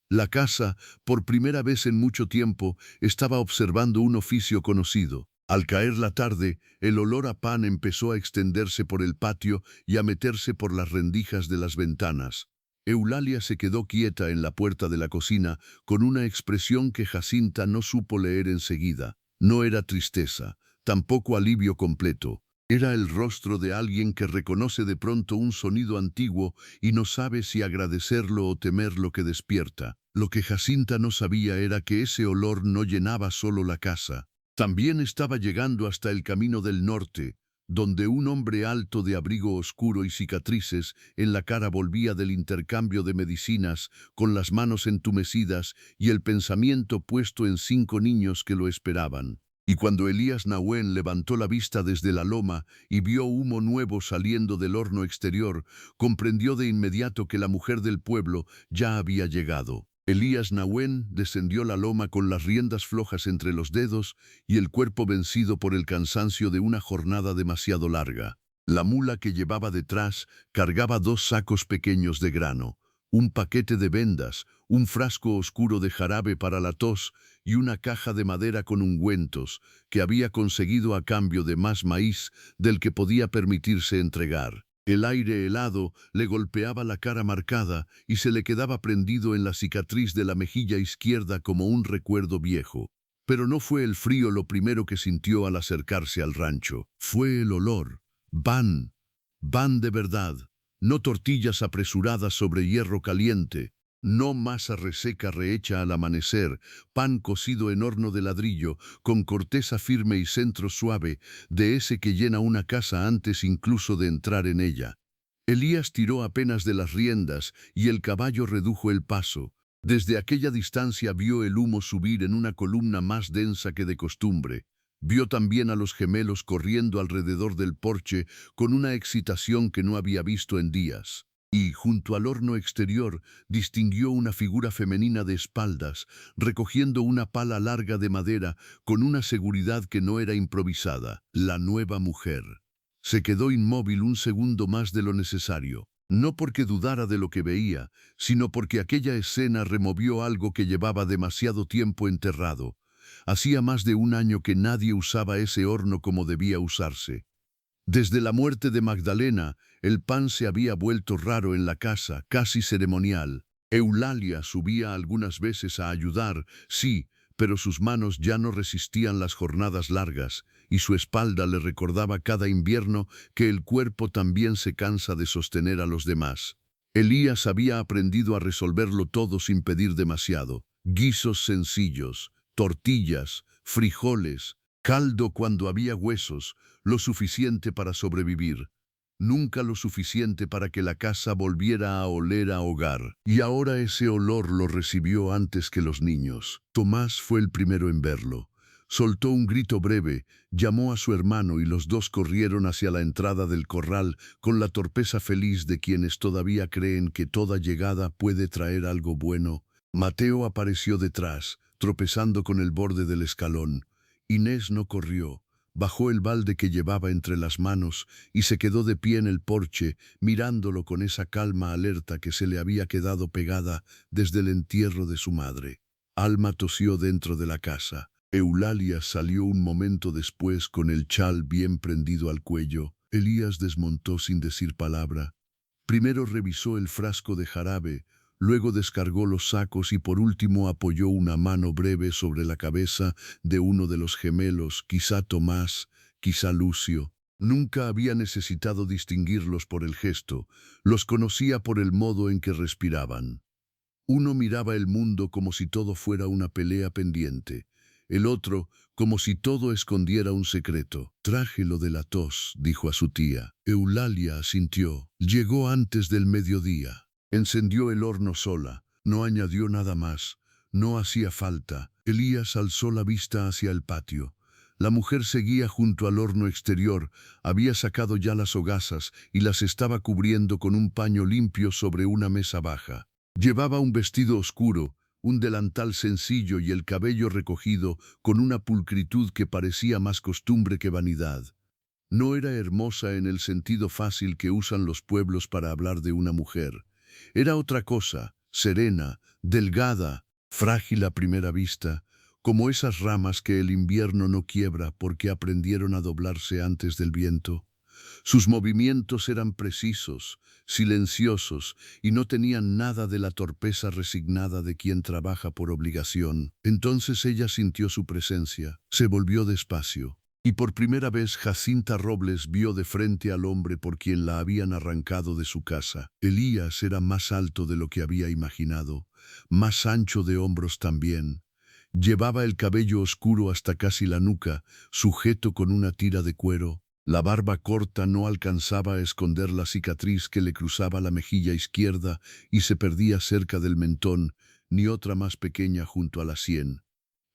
La casa, por primera vez en mucho tiempo, estaba observando un oficio conocido. Al caer la tarde, el olor a pan empezó a extenderse por el patio y a meterse por las rendijas de las ventanas. Eulalia se quedó quieta en la puerta de la cocina con una expresión que Jacinta no supo leer enseguida. No era tristeza, tampoco alivio completo. Era el rostro de alguien que reconoce de pronto un sonido antiguo y no sabe si agradecerlo o temer lo que despierta. Lo que Jacinta no sabía era que ese olor no llenaba solo la casa. También estaba llegando hasta el camino del norte, donde un hombre alto de abrigo oscuro y cicatrices en la cara volvía del intercambio de medicinas, con las manos entumecidas y el pensamiento puesto en 5 niños que lo esperaban. Y cuando Elías Nahuen levantó la vista desde la loma y vio humo nuevo saliendo del horno exterior, comprendió de inmediato que la mujer del pueblo ya había llegado. Elías Nahuen descendió la loma con las riendas flojas entre los dedos y el cuerpo vencido por el cansancio de una jornada demasiado larga. La mula que llevaba detrás cargaba 2 sacos pequeños de grano, un paquete de vendas, un frasco oscuro de jarabe para la tos y una caja de madera con ungüentos que había conseguido a cambio de más maíz del que podía permitirse entregar. El aire helado le golpeaba la cara marcada y se le quedaba prendido en la cicatriz de la mejilla izquierda como un recuerdo viejo. Pero no fue el frío lo primero que sintió al acercarse al rancho. Fue el olor. Pan. Pan de verdad. No tortillas apresuradas sobre hierro caliente. No masa reseca rehecha al amanecer, pan cocido en horno de ladrillo, con corteza firme y centro suave, de ese que llena una casa antes incluso de entrar en ella. Elías tiró apenas de las riendas y el caballo redujo el paso. Desde aquella distancia vio el humo subir en una columna más densa que de costumbre. Vio también a los gemelos corriendo alrededor del porche con una excitación que no había visto en días. Y, junto al horno exterior, distinguió una figura femenina de espaldas, recogiendo una pala larga de madera con una seguridad que no era improvisada. La nueva mujer. Se quedó inmóvil un segundo más de lo necesario. No porque dudara de lo que veía, sino porque aquella escena removió algo que llevaba demasiado tiempo enterrado. Hacía más de un año que nadie usaba ese horno como debía usarse. Desde la muerte de Magdalena, el pan se había vuelto raro en la casa, casi ceremonial. Eulalia subía algunas veces a ayudar, sí, pero sus manos ya no resistían las jornadas largas, y su espalda le recordaba cada invierno que el cuerpo también se cansa de sostener a los demás. Elías había aprendido a resolverlo todo sin pedir demasiado. Guisos sencillos, tortillas, frijoles, caldo cuando había huesos, lo suficiente para sobrevivir. Nunca lo suficiente para que la casa volviera a oler a hogar. Y ahora ese olor lo recibió antes que los niños. Tomás fue el primero en verlo. Soltó un grito breve, llamó a su hermano y los dos corrieron hacia la entrada del corral con la torpeza feliz de quienes todavía creen que toda llegada puede traer algo bueno. Mateo apareció detrás, tropezando con el borde del escalón. Inés no corrió. Bajó el balde que llevaba entre las manos y se quedó de pie en el porche, mirándolo con esa calma alerta que se le había quedado pegada desde el entierro de su madre. Alma tosió dentro de la casa. Eulalia salió un momento después con el chal bien prendido al cuello. Elías desmontó sin decir palabra. Primero revisó el frasco de jarabe, luego descargó los sacos y por último apoyó una mano breve sobre la cabeza de uno de los gemelos, quizá Tomás, quizá Lucio. Nunca había necesitado distinguirlos por el gesto, los conocía por el modo en que respiraban. Uno miraba el mundo como si todo fuera una pelea pendiente, el otro como si todo escondiera un secreto. «Traje lo de la tos», dijo a su tía. Eulalia asintió. Llegó antes del mediodía. Encendió el horno sola, no añadió nada más, no hacía falta. Elías alzó la vista hacia el patio. La mujer seguía junto al horno exterior, había sacado ya las hogazas y las estaba cubriendo con un paño limpio sobre una mesa baja. Llevaba un vestido oscuro, un delantal sencillo y el cabello recogido con una pulcritud que parecía más costumbre que vanidad. No era hermosa en el sentido fácil que usan los pueblos para hablar de una mujer. Era otra cosa, serena, delgada, frágil a primera vista, como esas ramas que el invierno no quiebra porque aprendieron a doblarse antes del viento. Sus movimientos eran precisos, silenciosos, y no tenían nada de la torpeza resignada de quien trabaja por obligación. Entonces ella sintió su presencia, se volvió despacio. Y por primera vez Jacinta Robles vio de frente al hombre por quien la habían arrancado de su casa. Elías era más alto de lo que había imaginado, más ancho de hombros también. Llevaba el cabello oscuro hasta casi la nuca, sujeto con una tira de cuero. La barba corta no alcanzaba a esconder la cicatriz que le cruzaba la mejilla izquierda y se perdía cerca del mentón, ni otra más pequeña junto a la sien.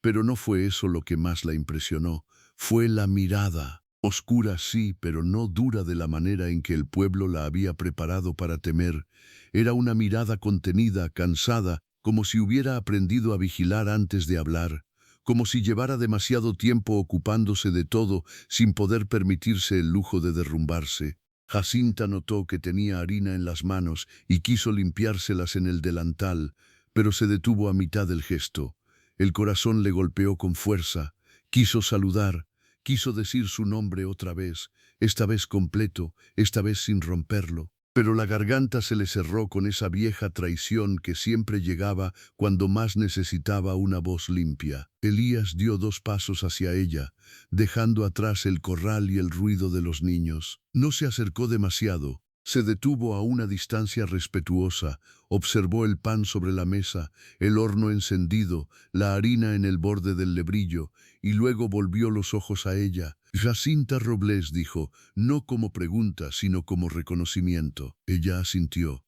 Pero no fue eso lo que más la impresionó. Fue la mirada, oscura sí, pero no dura de la manera en que el pueblo la había preparado para temer. Era una mirada contenida, cansada, como si hubiera aprendido a vigilar antes de hablar, como si llevara demasiado tiempo ocupándose de todo sin poder permitirse el lujo de derrumbarse. Jacinta notó que tenía harina en las manos y quiso limpiárselas en el delantal, pero se detuvo a mitad del gesto. El corazón le golpeó con fuerza. Quiso saludar, quiso decir su nombre otra vez, esta vez completo, esta vez sin romperlo. Pero la garganta se le cerró con esa vieja traición que siempre llegaba cuando más necesitaba una voz limpia. Elías dio 2 pasos hacia ella, dejando atrás el corral y el ruido de los niños. No se acercó demasiado. Se detuvo a una distancia respetuosa, observó el pan sobre la mesa, el horno encendido, la harina en el borde del lebrillo, y luego volvió los ojos a ella. «Jacinta Robles», dijo, no como pregunta, sino como reconocimiento. Ella asintió.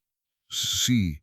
«Sí»,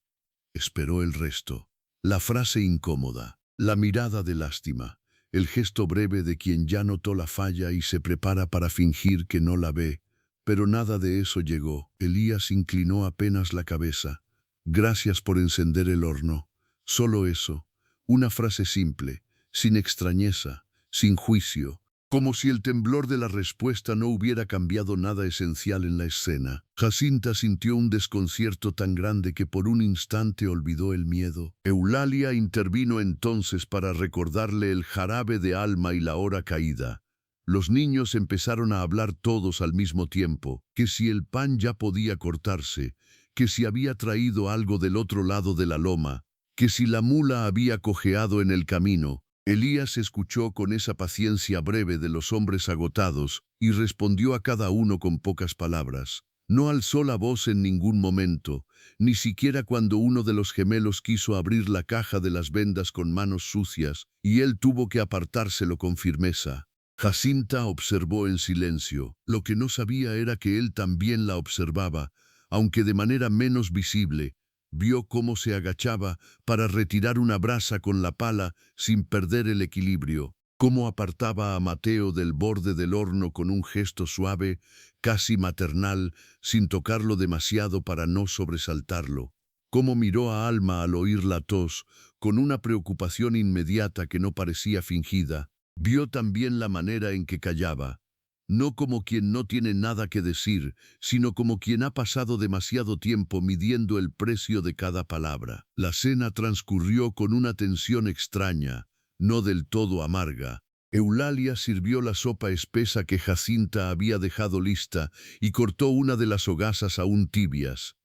esperó el resto. La frase incómoda, la mirada de lástima, el gesto breve de quien ya notó la falla y se prepara para fingir que no la ve. Pero nada de eso llegó. Elías inclinó apenas la cabeza. «Gracias por encender el horno». Solo eso. Una frase simple, sin extrañeza, sin juicio. como si el temblor de la respuesta no hubiera cambiado nada esencial en la escena. Jacinta sintió un desconcierto tan grande que por un instante olvidó el miedo. Eulalia intervino entonces para recordarle el jarabe de Alma y la hora caída. Los niños empezaron a hablar todos al mismo tiempo, que si el pan ya podía cortarse, que si había traído algo del otro lado de la loma, que si la mula había cojeado en el camino. Elías escuchó con esa paciencia breve de los hombres agotados y respondió a cada uno con pocas palabras. No alzó la voz en ningún momento, ni siquiera cuando uno de los gemelos quiso abrir la caja de las vendas con manos sucias, y él tuvo que apartárselo con firmeza. Jacinta observó en silencio. Lo que no sabía era que él también la observaba, aunque de manera menos visible. Vio cómo se agachaba para retirar una brasa con la pala sin perder el equilibrio, cómo apartaba a Mateo del borde del horno con un gesto suave, casi maternal, sin tocarlo demasiado para no sobresaltarlo, cómo miró a Alma al oír la tos, con una preocupación inmediata que no parecía fingida. Vio también la manera en que callaba, no como quien no tiene nada que decir, sino como quien ha pasado demasiado tiempo midiendo el precio de cada palabra. La cena transcurrió con una tensión extraña, no del todo amarga. Eulalia sirvió la sopa espesa que Jacinta había dejado lista y cortó una de las hogazas aún tibias.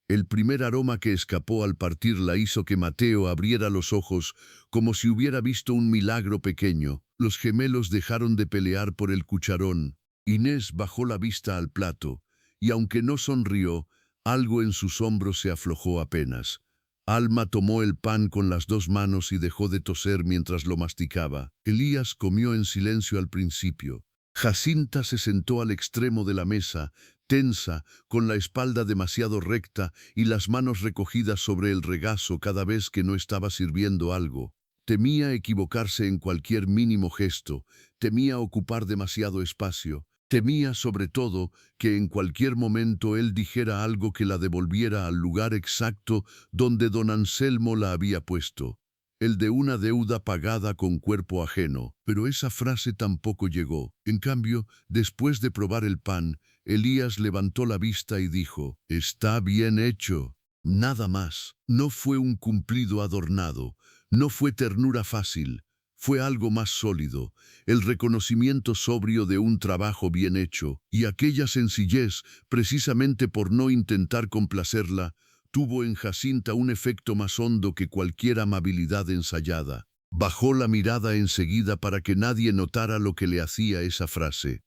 El primer aroma que escapó al partirla hizo que Mateo abriera los ojos como si hubiera visto un milagro pequeño. Los gemelos dejaron de pelear por el cucharón. Inés bajó la vista al plato, y aunque no sonrió, algo en sus hombros se aflojó apenas. Alma tomó el pan con las dos manos y dejó de toser mientras lo masticaba. Elías comió en silencio al principio. Jacinta se sentó al extremo de la mesa, tensa, con la espalda demasiado recta y las manos recogidas sobre el regazo cada vez que no estaba sirviendo algo. Temía equivocarse en cualquier mínimo gesto, temía ocupar demasiado espacio, temía sobre todo que en cualquier momento él dijera algo que la devolviera al lugar exacto donde don Anselmo la había puesto, el de una deuda pagada con cuerpo ajeno. Pero esa frase tampoco llegó. En cambio, después de probar el pan, Elías levantó la vista y dijo: «Está bien hecho». Nada más. No fue un cumplido adornado, no fue ternura fácil, fue algo más sólido, el reconocimiento sobrio de un trabajo bien hecho, y aquella sencillez, precisamente por no intentar complacerla, tuvo en Jacinta un efecto más hondo que cualquier amabilidad ensayada. Bajó la mirada enseguida para que nadie notara lo que le hacía esa frase.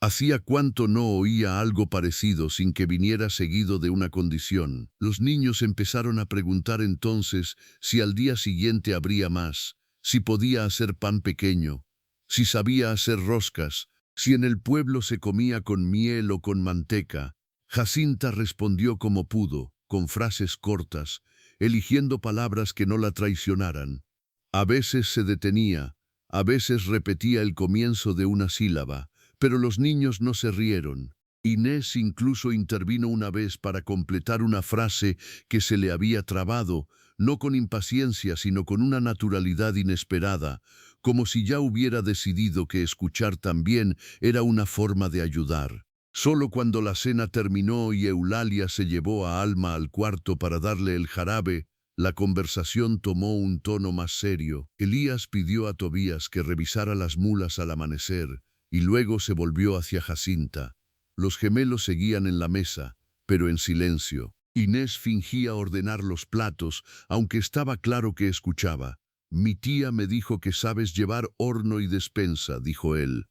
Hacía cuánto no oía algo parecido sin que viniera seguido de una condición. Los niños empezaron a preguntar entonces si al día siguiente habría más, si podía hacer pan pequeño, si sabía hacer roscas, si en el pueblo se comía con miel o con manteca. Jacinta respondió como pudo, con frases cortas, eligiendo palabras que no la traicionaran. A veces se detenía, a veces repetía el comienzo de una sílaba. Pero los niños no se rieron. Inés incluso intervino una vez para completar una frase que se le había trabado, no con impaciencia, sino con una naturalidad inesperada, como si ya hubiera decidido que escuchar también era una forma de ayudar. Solo cuando la cena terminó y Eulalia se llevó a Alma al cuarto para darle el jarabe, la conversación tomó un tono más serio. Elías pidió a Tobías que revisara las mulas al amanecer, y luego se volvió hacia Jacinta. Los gemelos seguían en la mesa, pero en silencio. Inés fingía ordenar los platos, aunque estaba claro que escuchaba. «Mi tía me dijo que sabes llevar horno y despensa», dijo él.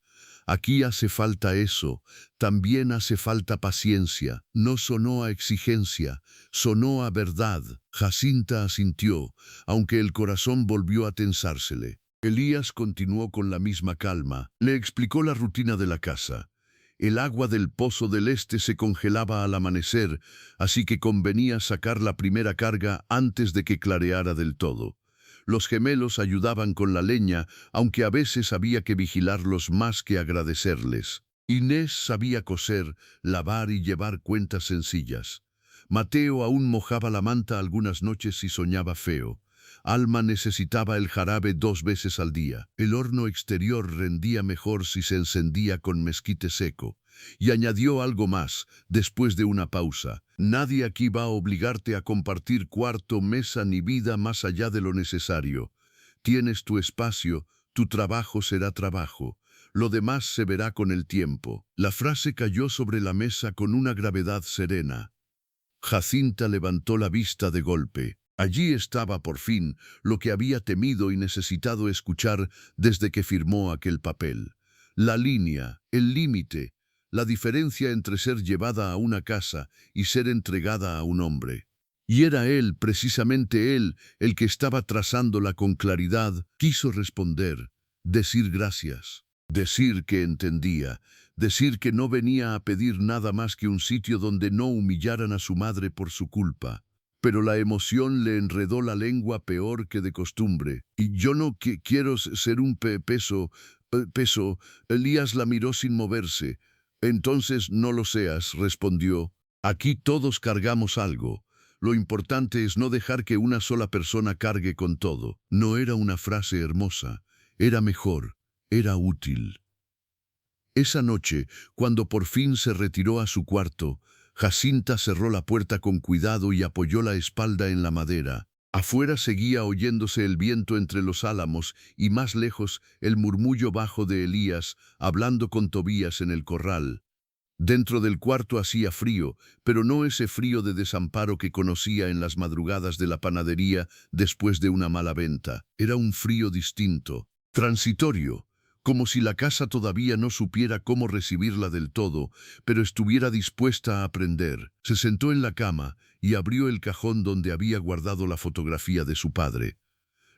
«Aquí hace falta eso, también hace falta paciencia». No sonó a exigencia, sonó a verdad. Jacinta asintió, aunque el corazón volvió a tensársele. Elías continuó con la misma calma. Le explicó la rutina de la casa. El agua del pozo del este se congelaba al amanecer, así que convenía sacar la primera carga antes de que clareara del todo. Los gemelos ayudaban con la leña, aunque a veces había que vigilarlos más que agradecerles. Inés sabía coser, lavar y llevar cuentas sencillas. Mateo aún mojaba la manta algunas noches y soñaba feo. Alma necesitaba el jarabe 2 veces al día. El horno exterior rendía mejor si se encendía con mezquite seco. Y añadió algo más, después de una pausa. Nadie aquí va a obligarte a compartir cuarto, mesa ni vida más allá de lo necesario. Tienes tu espacio, tu trabajo será trabajo. Lo demás se verá con el tiempo. La frase cayó sobre la mesa con una gravedad serena. Jacinta levantó la vista de golpe. Allí estaba por fin lo que había temido y necesitado escuchar desde que firmó aquel papel. La línea, el límite, la diferencia entre ser llevada a una casa y ser entregada a un hombre. Y era él, precisamente él, el que estaba trazándola con claridad. Quiso responder, decir gracias, decir que entendía, decir que no venía a pedir nada más que un sitio donde no humillaran a su madre por su culpa. Pero la emoción le enredó la lengua peor que de costumbre. Y yo no quiero ser un peso. Elías la miró sin moverse. Entonces no lo seas, respondió. Aquí todos cargamos algo. Lo importante es no dejar que una sola persona cargue con todo. No era una frase hermosa. Era mejor. Era útil. Esa noche, cuando por fin se retiró a su cuarto, Jacinta cerró la puerta con cuidado y apoyó la espalda en la madera. Afuera seguía oyéndose el viento entre los álamos y más lejos el murmullo bajo de Elías hablando con Tobías en el corral. Dentro del cuarto hacía frío, pero no ese frío de desamparo que conocía en las madrugadas de la panadería después de una mala venta. Era un frío distinto, transitorio, como si la casa todavía no supiera cómo recibirla del todo, pero estuviera dispuesta a aprender. Se sentó en la cama y abrió el cajón donde había guardado la fotografía de su padre.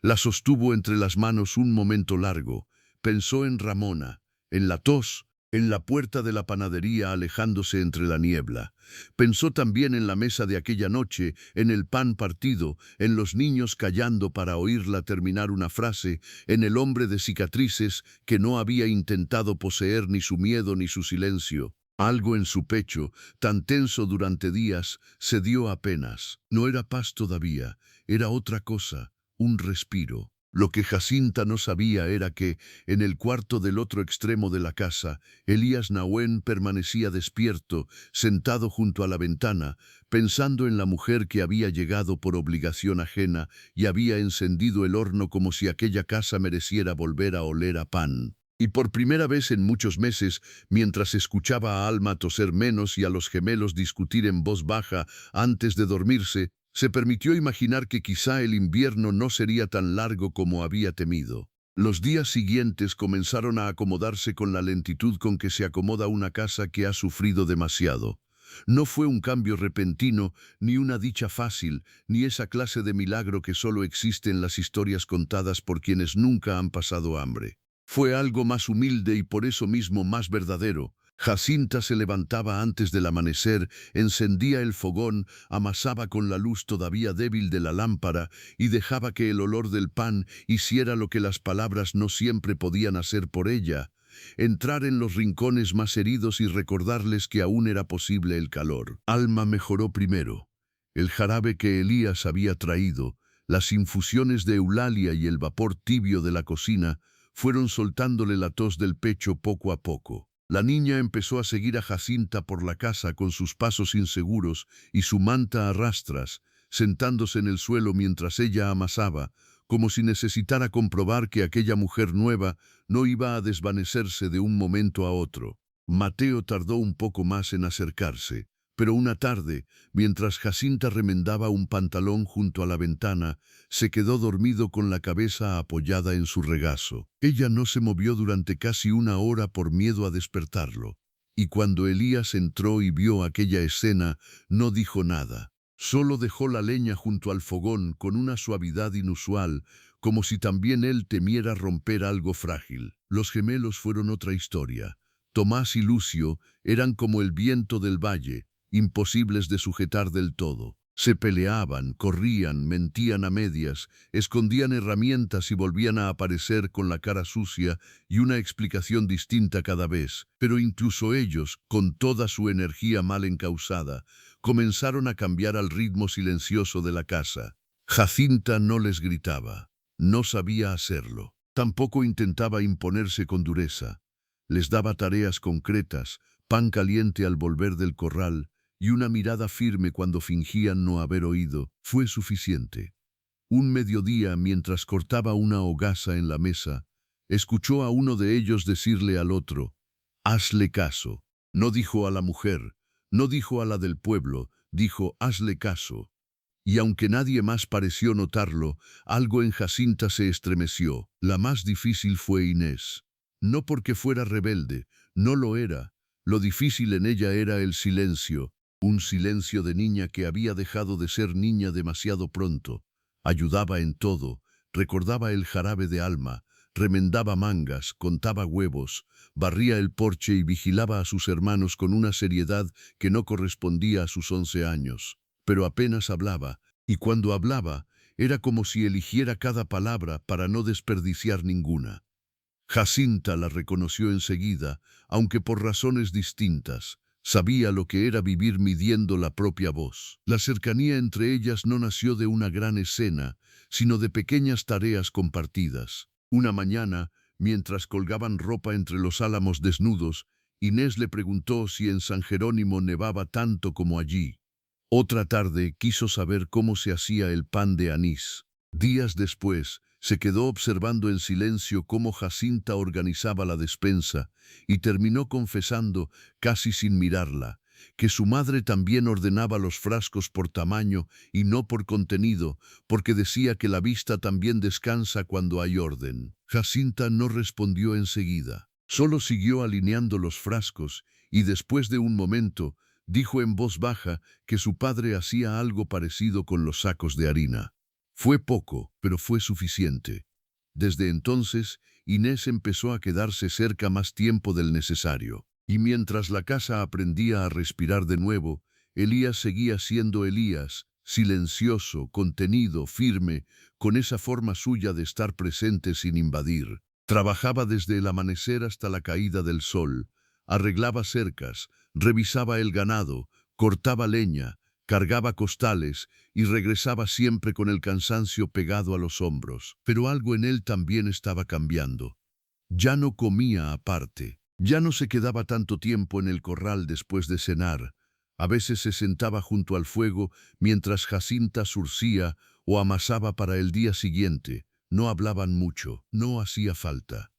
La sostuvo entre las manos un momento largo. Pensó en Ramona, en la tos, en la puerta de la panadería alejándose entre la niebla. Pensó también en la mesa de aquella noche, en el pan partido, en los niños callando para oírla terminar una frase, en el hombre de cicatrices que no había intentado poseer ni su miedo ni su silencio. Algo en su pecho, tan tenso durante días, cedió apenas. No era paz todavía, era otra cosa, un respiro. Lo que Jacinta no sabía era que, en el cuarto del otro extremo de la casa, Elías Nahuén permanecía despierto, sentado junto a la ventana, pensando en la mujer que había llegado por obligación ajena y había encendido el horno como si aquella casa mereciera volver a oler a pan. Y por primera vez en muchos meses, mientras escuchaba a Alma toser menos y a los gemelos discutir en voz baja antes de dormirse, se permitió imaginar que quizá el invierno no sería tan largo como había temido. Los días siguientes comenzaron a acomodarse con la lentitud con que se acomoda una casa que ha sufrido demasiado. No fue un cambio repentino, ni una dicha fácil, ni esa clase de milagro que solo existe en las historias contadas por quienes nunca han pasado hambre. Fue algo más humilde y por eso mismo más verdadero. Jacinta se levantaba antes del amanecer, encendía el fogón, amasaba con la luz todavía débil de la lámpara y dejaba que el olor del pan hiciera lo que las palabras no siempre podían hacer por ella, entrar en los rincones más heridos y recordarles que aún era posible el calor. Alma mejoró primero. El jarabe que Elías había traído, las infusiones de Eulalia y el vapor tibio de la cocina fueron soltándole la tos del pecho poco a poco. La niña empezó a seguir a Jacinta por la casa con sus pasos inseguros y su manta a rastras, sentándose en el suelo mientras ella amasaba, como si necesitara comprobar que aquella mujer nueva no iba a desvanecerse de un momento a otro. Mateo tardó un poco más en acercarse, pero una tarde, mientras Jacinta remendaba un pantalón junto a la ventana, se quedó dormido con la cabeza apoyada en su regazo. Ella no se movió durante casi una hora por miedo a despertarlo, y cuando Elías entró y vio aquella escena, no dijo nada. Solo dejó la leña junto al fogón con una suavidad inusual, como si también él temiera romper algo frágil. Los gemelos fueron otra historia. Tomás y Lucio eran como el viento del valle, imposibles de sujetar del todo. Se peleaban, corrían, mentían a medias, escondían herramientas y volvían a aparecer con la cara sucia y una explicación distinta cada vez. Pero incluso ellos, con toda su energía mal encausada, comenzaron a cambiar al ritmo silencioso de la casa. Jacinta no les gritaba, no sabía hacerlo. Tampoco intentaba imponerse con dureza. Les daba tareas concretas, pan caliente al volver del corral y una mirada firme cuando fingían no haber oído. Fue suficiente. Un mediodía, mientras cortaba una hogaza en la mesa, escuchó a uno de ellos decirle al otro, «Hazle caso». No dijo a la mujer, no dijo a la del pueblo, dijo, «Hazle caso». Y aunque nadie más pareció notarlo, algo en Jacinta se estremeció. La más difícil fue Inés. No porque fuera rebelde, no lo era. Lo difícil en ella era el silencio, un silencio de niña que había dejado de ser niña demasiado pronto. Ayudaba en todo, recordaba el jarabe de Alma, remendaba mangas, contaba huevos, barría el porche y vigilaba a sus hermanos con una seriedad que no correspondía a sus 11 años. Pero apenas hablaba, y cuando hablaba, era como si eligiera cada palabra para no desperdiciar ninguna. Jacinta la reconoció enseguida, aunque por razones distintas. Sabía lo que era vivir midiendo la propia voz. La cercanía entre ellas no nació de una gran escena, sino de pequeñas tareas compartidas. Una mañana, mientras colgaban ropa entre los álamos desnudos, Inés le preguntó si en San Jerónimo nevaba tanto como allí. Otra tarde quiso saber cómo se hacía el pan de anís. Días después, se quedó observando en silencio cómo Jacinta organizaba la despensa y terminó confesando, casi sin mirarla, que su madre también ordenaba los frascos por tamaño y no por contenido, porque decía que la vista también descansa cuando hay orden. Jacinta no respondió enseguida, solo siguió alineando los frascos y después de un momento dijo en voz baja que su padre hacía algo parecido con los sacos de harina. Fue poco, pero fue suficiente. Desde entonces, Inés empezó a quedarse cerca más tiempo del necesario. Y mientras la casa aprendía a respirar de nuevo, Elías seguía siendo Elías, silencioso, contenido, firme, con esa forma suya de estar presente sin invadir. Trabajaba desde el amanecer hasta la caída del sol, arreglaba cercas, revisaba el ganado, cortaba leña, cargaba costales y regresaba siempre con el cansancio pegado a los hombros. Pero algo en él también estaba cambiando. Ya no comía aparte. Ya no se quedaba tanto tiempo en el corral después de cenar. A veces se sentaba junto al fuego mientras Jacinta surcía o amasaba para el día siguiente. No hablaban mucho, no hacía falta.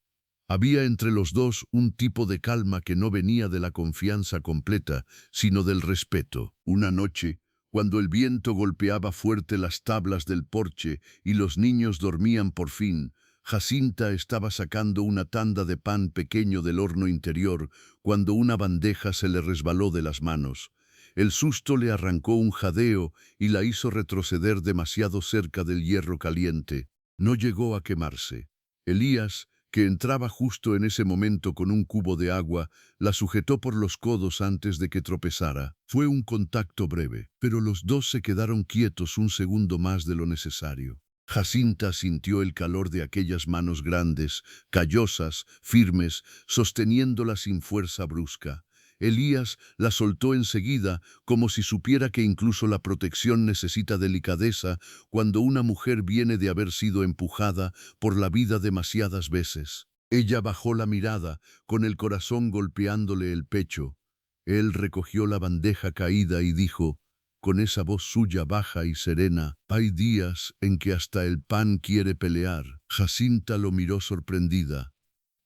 Había entre los dos un tipo de calma que no venía de la confianza completa, sino del respeto. Una noche, cuando el viento golpeaba fuerte las tablas del porche y los niños dormían por fin, Jacinta estaba sacando una tanda de pan pequeño del horno interior cuando una bandeja se le resbaló de las manos. El susto le arrancó un jadeo y la hizo retroceder demasiado cerca del hierro caliente. No llegó a quemarse. Elías, que entraba justo en ese momento con un cubo de agua, la sujetó por los codos antes de que tropezara. Fue un contacto breve, pero los dos se quedaron quietos un segundo más de lo necesario. Jacinta sintió el calor de aquellas manos grandes, callosas, firmes, sosteniéndola sin fuerza brusca. Elías la soltó enseguida, como si supiera que incluso la protección necesita delicadeza cuando una mujer viene de haber sido empujada por la vida demasiadas veces. Ella bajó la mirada, con el corazón golpeándole el pecho. Él recogió la bandeja caída y dijo, con esa voz suya baja y serena, «Hay días en que hasta el pan quiere pelear». Jacinta lo miró sorprendida.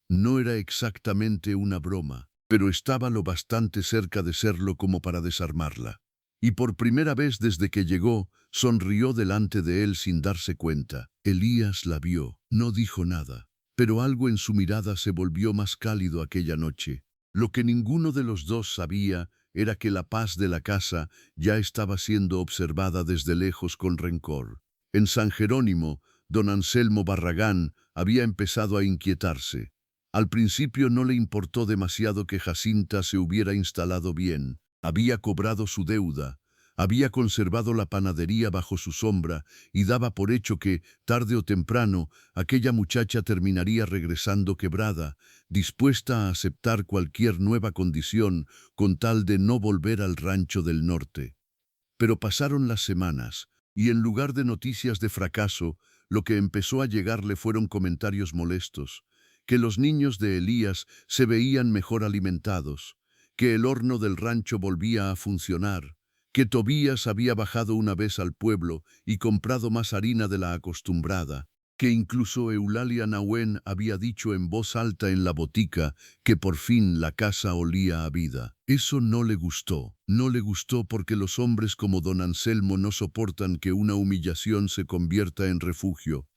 No era exactamente una broma, pero estaba lo bastante cerca de serlo como para desarmarla. Y por primera vez desde que llegó, sonrió delante de él sin darse cuenta. Elías la vio, no dijo nada, pero algo en su mirada se volvió más cálido aquella noche. Lo que ninguno de los dos sabía era que la paz de la casa ya estaba siendo observada desde lejos con rencor. En San Jerónimo, don Anselmo Barragán había empezado a inquietarse. Al principio no le importó demasiado que Jacinta se hubiera instalado bien. Había cobrado su deuda, había conservado la panadería bajo su sombra y daba por hecho que, tarde o temprano, aquella muchacha terminaría regresando quebrada, dispuesta a aceptar cualquier nueva condición con tal de no volver al rancho del norte. Pero pasaron las semanas, y en lugar de noticias de fracaso, lo que empezó a llegarle fueron comentarios molestos, que los niños de Elías se veían mejor alimentados, que el horno del rancho volvía a funcionar, que Tobías había bajado una vez al pueblo y comprado más harina de la acostumbrada, que incluso Eulalia Nahuen había dicho en voz alta en la botica que por fin la casa olía a vida. Eso no le gustó porque los hombres como don Anselmo no soportan que una humillación se convierta en refugio.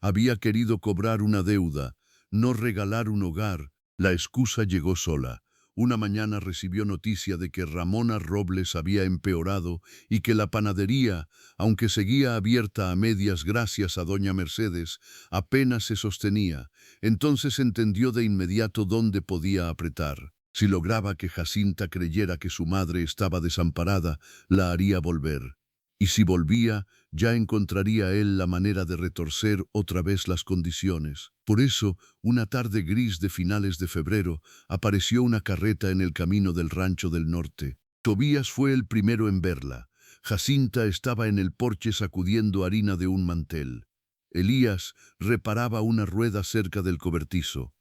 Había querido cobrar una deuda, no regalar un hogar. La excusa llegó sola. Una mañana recibió noticia de que Ramona Robles había empeorado y que la panadería, aunque seguía abierta a medias gracias a doña Mercedes, apenas se sostenía. Entonces entendió de inmediato dónde podía apretar. Si lograba que Jacinta creyera que su madre estaba desamparada, la haría volver. Y si volvía, ya encontraría él la manera de retorcer otra vez las condiciones. Por eso, una tarde gris de finales de febrero, apareció una carreta en el camino del rancho del norte. Tobías fue el primero en verla. Jacinta estaba en el porche sacudiendo harina de un mantel. Elías reparaba una rueda cerca del cobertizo.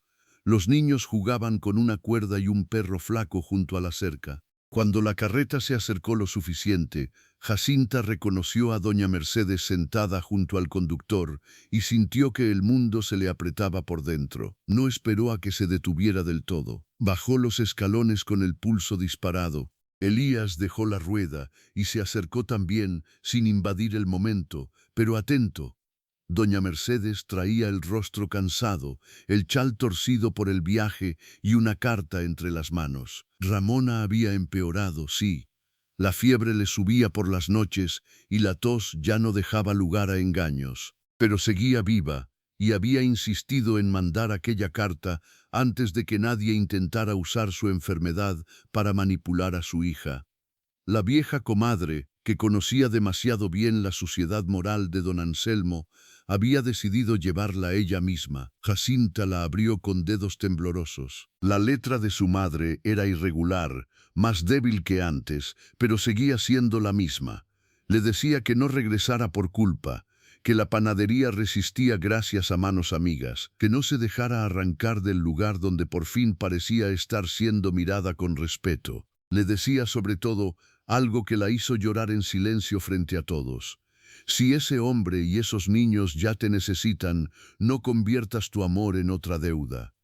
Los niños jugaban con una cuerda y un perro flaco junto a la cerca. Cuando la carreta se acercó lo suficiente, Jacinta reconoció a doña Mercedes sentada junto al conductor y sintió que el mundo se le apretaba por dentro. No esperó a que se detuviera del todo. Bajó los escalones con el pulso disparado. Elías dejó la rueda y se acercó también, sin invadir el momento, pero atento. Doña Mercedes traía el rostro cansado, el chal torcido por el viaje y una carta entre las manos. Ramona había empeorado, sí. La fiebre le subía por las noches y la tos ya no dejaba lugar a engaños. Pero seguía viva y había insistido en mandar aquella carta antes de que nadie intentara usar su enfermedad para manipular a su hija. La vieja comadre, que conocía demasiado bien la suciedad moral de don Anselmo, había decidido llevarla ella misma. Jacinta la abrió con dedos temblorosos. La letra de su madre era irregular, más débil que antes, pero seguía siendo la misma. Le decía que no regresara por culpa, que la panadería resistía gracias a manos amigas, que no se dejara arrancar del lugar donde por fin parecía estar siendo mirada con respeto. Le decía sobre todo algo que la hizo llorar en silencio frente a todos. Si ese hombre y esos niños ya te necesitan, no conviertas tu amor en otra deuda.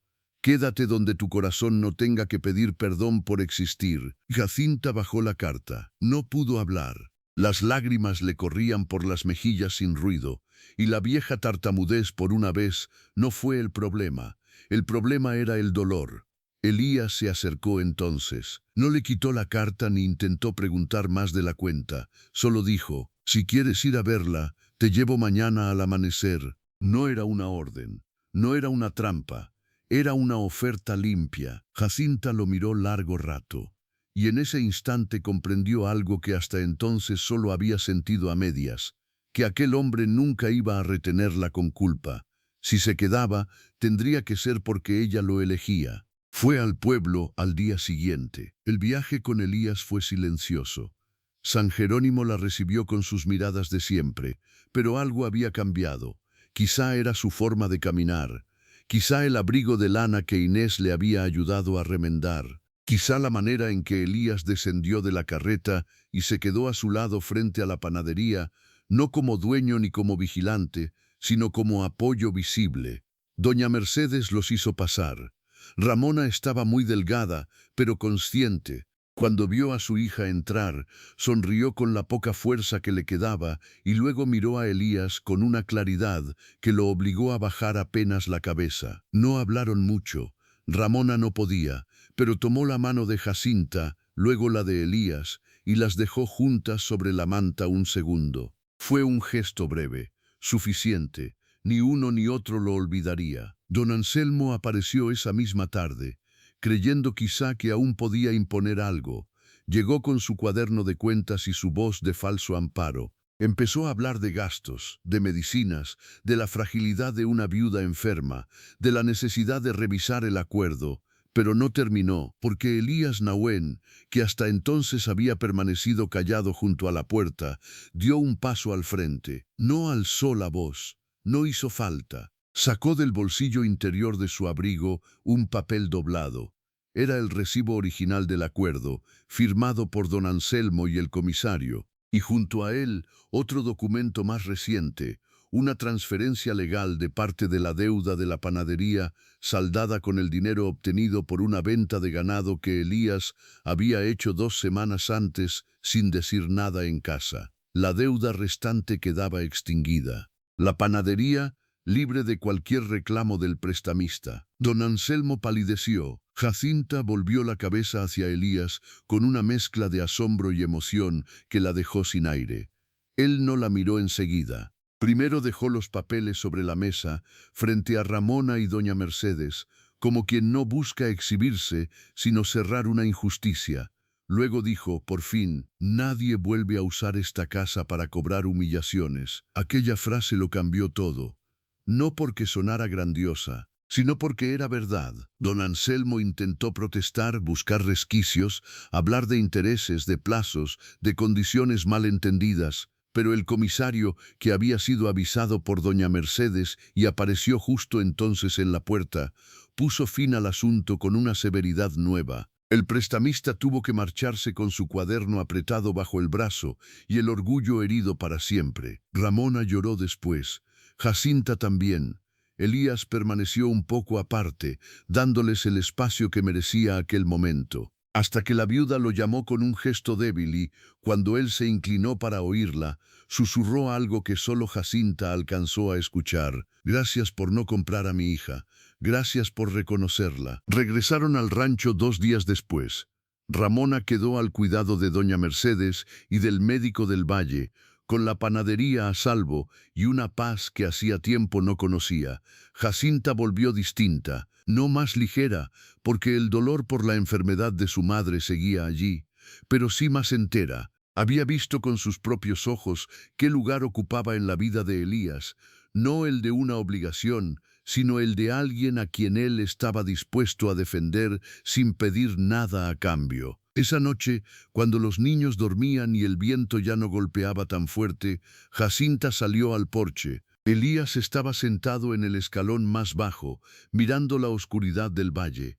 Quédate donde tu corazón no tenga que pedir perdón por existir. Jacinta bajó la carta. No pudo hablar. Las lágrimas le corrían por las mejillas sin ruido, y la vieja tartamudez por una vez no fue el problema. El problema era el dolor. Elías se acercó entonces. No le quitó la carta ni intentó preguntar más de la cuenta. Solo dijo: si quieres ir a verla, te llevo mañana al amanecer. No era una orden, no era una trampa, era una oferta limpia. Jacinta lo miró largo rato, y en ese instante comprendió algo que hasta entonces solo había sentido a medias, que aquel hombre nunca iba a retenerla con culpa. Si se quedaba, tendría que ser porque ella lo elegía. Fue al pueblo al día siguiente. El viaje con Elías fue silencioso. San Jerónimo la recibió con sus miradas de siempre, pero algo había cambiado. Quizá era su forma de caminar, quizá el abrigo de lana que Inés le había ayudado a remendar, quizá la manera en que Elías descendió de la carreta y se quedó a su lado frente a la panadería, no como dueño ni como vigilante, sino como apoyo visible. Doña Mercedes los hizo pasar. Ramona estaba muy delgada, pero consciente. Cuando vio a su hija entrar, sonrió con la poca fuerza que le quedaba y luego miró a Elías con una claridad que lo obligó a bajar apenas la cabeza. No hablaron mucho. Ramona no podía, pero tomó la mano de Jacinta, luego la de Elías, y las dejó juntas sobre la manta un segundo. Fue un gesto breve, suficiente. Ni uno ni otro lo olvidaría. Don Anselmo apareció esa misma tarde, creyendo quizá que aún podía imponer algo. Llegó con su cuaderno de cuentas y su voz de falso amparo. Empezó a hablar de gastos, de medicinas, de la fragilidad de una viuda enferma, de la necesidad de revisar el acuerdo, Pero no terminó, porque Elías Nahuen, que hasta entonces había permanecido callado junto a la puerta, dio un paso al frente. No alzó la voz, no hizo falta. Sacó del bolsillo interior de su abrigo un papel doblado. Era el recibo original del acuerdo, firmado por don Anselmo y el comisario, y junto a él otro documento más reciente, una transferencia legal de parte de la deuda de la panadería, saldada con el dinero obtenido por una venta de ganado que Elías había hecho 2 semanas antes sin decir nada en casa. La deuda restante quedaba extinguida. La panadería libre de cualquier reclamo del prestamista. Don Anselmo palideció. Jacinta volvió la cabeza hacia Elías con una mezcla de asombro y emoción que la dejó sin aire. Él no la miró enseguida. Primero dejó los papeles sobre la mesa, frente a Ramona y doña Mercedes, como quien no busca exhibirse, sino cerrar una injusticia. Luego dijo, por fin, nadie vuelve a usar esta casa para cobrar humillaciones. Aquella frase lo cambió todo. No porque sonara grandiosa, sino porque era verdad. Don Anselmo intentó protestar, buscar resquicios, hablar de intereses, de plazos, de condiciones mal entendidas, pero el comisario, que había sido avisado por doña Mercedes y apareció justo entonces en la puerta, puso fin al asunto con una severidad nueva. El prestamista tuvo que marcharse con su cuaderno apretado bajo el brazo y el orgullo herido para siempre. Ramona lloró después. Jacinta también. Elías permaneció un poco aparte, dándoles el espacio que merecía aquel momento, hasta que la viuda lo llamó con un gesto débil y, cuando él se inclinó para oírla, susurró algo que solo Jacinta alcanzó a escuchar. Gracias por no comprar a mi hija. Gracias por reconocerla. Regresaron al rancho 2 días después. Ramona quedó al cuidado de doña Mercedes y del médico del valle, con la panadería a salvo y una paz que hacía tiempo no conocía. Jacinta volvió distinta, no más ligera, porque el dolor por la enfermedad de su madre seguía allí, pero sí más entera. Había visto con sus propios ojos qué lugar ocupaba en la vida de Elías, no el de una obligación, sino el de alguien a quien él estaba dispuesto a defender sin pedir nada a cambio. Esa noche, cuando los niños dormían y el viento ya no golpeaba tan fuerte, Jacinta salió al porche. Elías estaba sentado en el escalón más bajo, mirando la oscuridad del valle.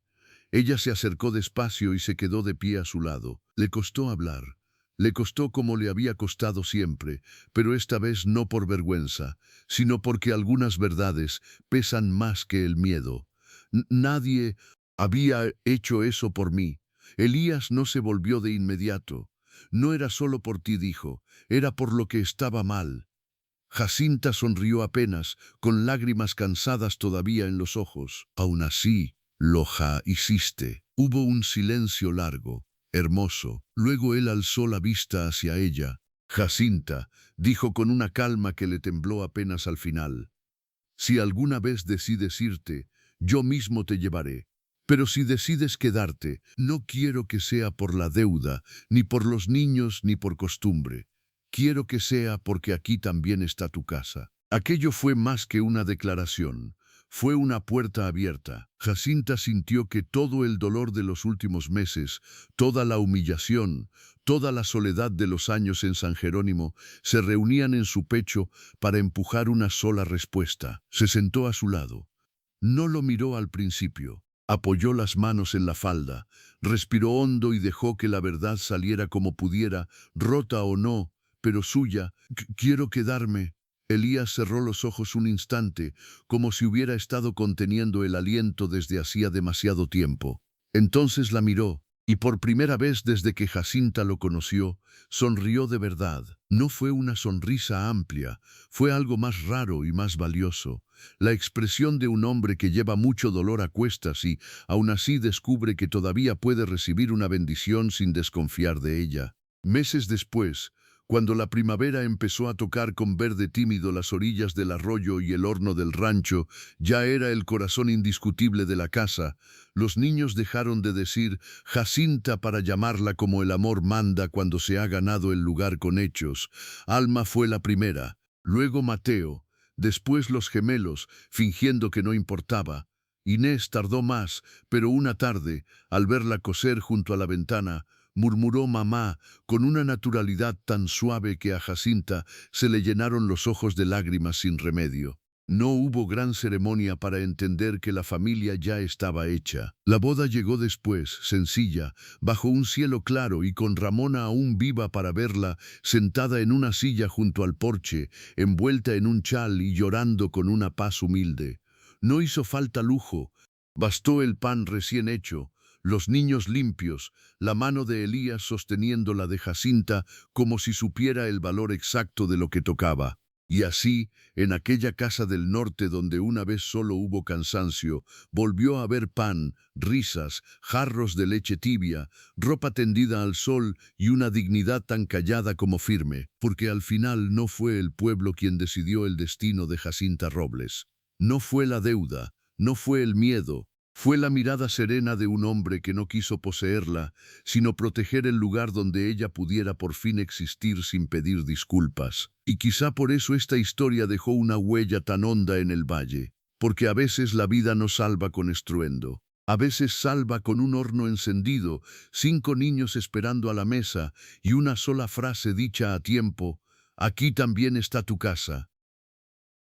Ella se acercó despacio y se quedó de pie a su lado. Le costó hablar. Le costó como le había costado siempre, pero esta vez no por vergüenza, sino porque algunas verdades pesan más que el miedo. Nadie había hecho eso por mí. Elías no se volvió de inmediato. No era solo por ti, dijo, era por lo que estaba mal. Jacinta sonrió apenas, con lágrimas cansadas todavía en los ojos. Aún así, lo hiciste. Hubo un silencio largo, hermoso. Luego él alzó la vista hacia ella. Jacinta, dijo con una calma que le tembló apenas al final. Si alguna vez decides irte, yo mismo te llevaré. Pero si decides quedarte, no quiero que sea por la deuda, ni por los niños, ni por costumbre. Quiero que sea porque aquí también está tu casa. Aquello fue más que una declaración. Fue una puerta abierta. Jacinta sintió que todo el dolor de los últimos meses, toda la humillación, toda la soledad de los años en San Jerónimo, se reunían en su pecho para empujar una sola respuesta. Se sentó a su lado. No lo miró al principio. Apoyó las manos en la falda, respiró hondo y dejó que la verdad saliera como pudiera, rota o no, pero suya. Quiero quedarme. Elías cerró los ojos un instante, como si hubiera estado conteniendo el aliento desde hacía demasiado tiempo. Entonces la miró, y por primera vez desde que Jacinta lo conoció, sonrió de verdad. No fue una sonrisa amplia, fue algo más raro y más valioso. La expresión de un hombre que lleva mucho dolor a cuestas y, aún así, descubre que todavía puede recibir una bendición sin desconfiar de ella. Meses después, cuando la primavera empezó a tocar con verde tímido las orillas del arroyo y el horno del rancho, ya era el corazón indiscutible de la casa. Los niños dejaron de decir Jacinta para llamarla como el amor manda cuando se ha ganado el lugar con hechos. Alma fue la primera, luego Mateo, después los gemelos, fingiendo que no importaba, Inés tardó más, pero una tarde, al verla coser junto a la ventana, murmuró mamá con una naturalidad tan suave que a Jacinta se le llenaron los ojos de lágrimas sin remedio. No hubo gran ceremonia para entender que la familia ya estaba hecha. La boda llegó después, sencilla, bajo un cielo claro y con Ramona aún viva para verla, sentada en una silla junto al porche, envuelta en un chal y llorando con una paz humilde. No hizo falta lujo, bastó el pan recién hecho, los niños limpios, la mano de Elías sosteniendo la de Jacinta como si supiera el valor exacto de lo que tocaba. Y así, en aquella casa del norte donde una vez solo hubo cansancio, volvió a haber pan, risas, jarros de leche tibia, ropa tendida al sol y una dignidad tan callada como firme, porque al final no fue el pueblo quien decidió el destino de Jacinta Robles. No fue la deuda, no fue el miedo, fue la mirada serena de un hombre que no quiso poseerla, sino proteger el lugar donde ella pudiera por fin existir sin pedir disculpas. Y quizá por eso esta historia dejó una huella tan honda en el valle, porque a veces la vida no salva con estruendo. A veces salva con un horno encendido, 5 niños esperando a la mesa y una sola frase dicha a tiempo: aquí también está tu casa.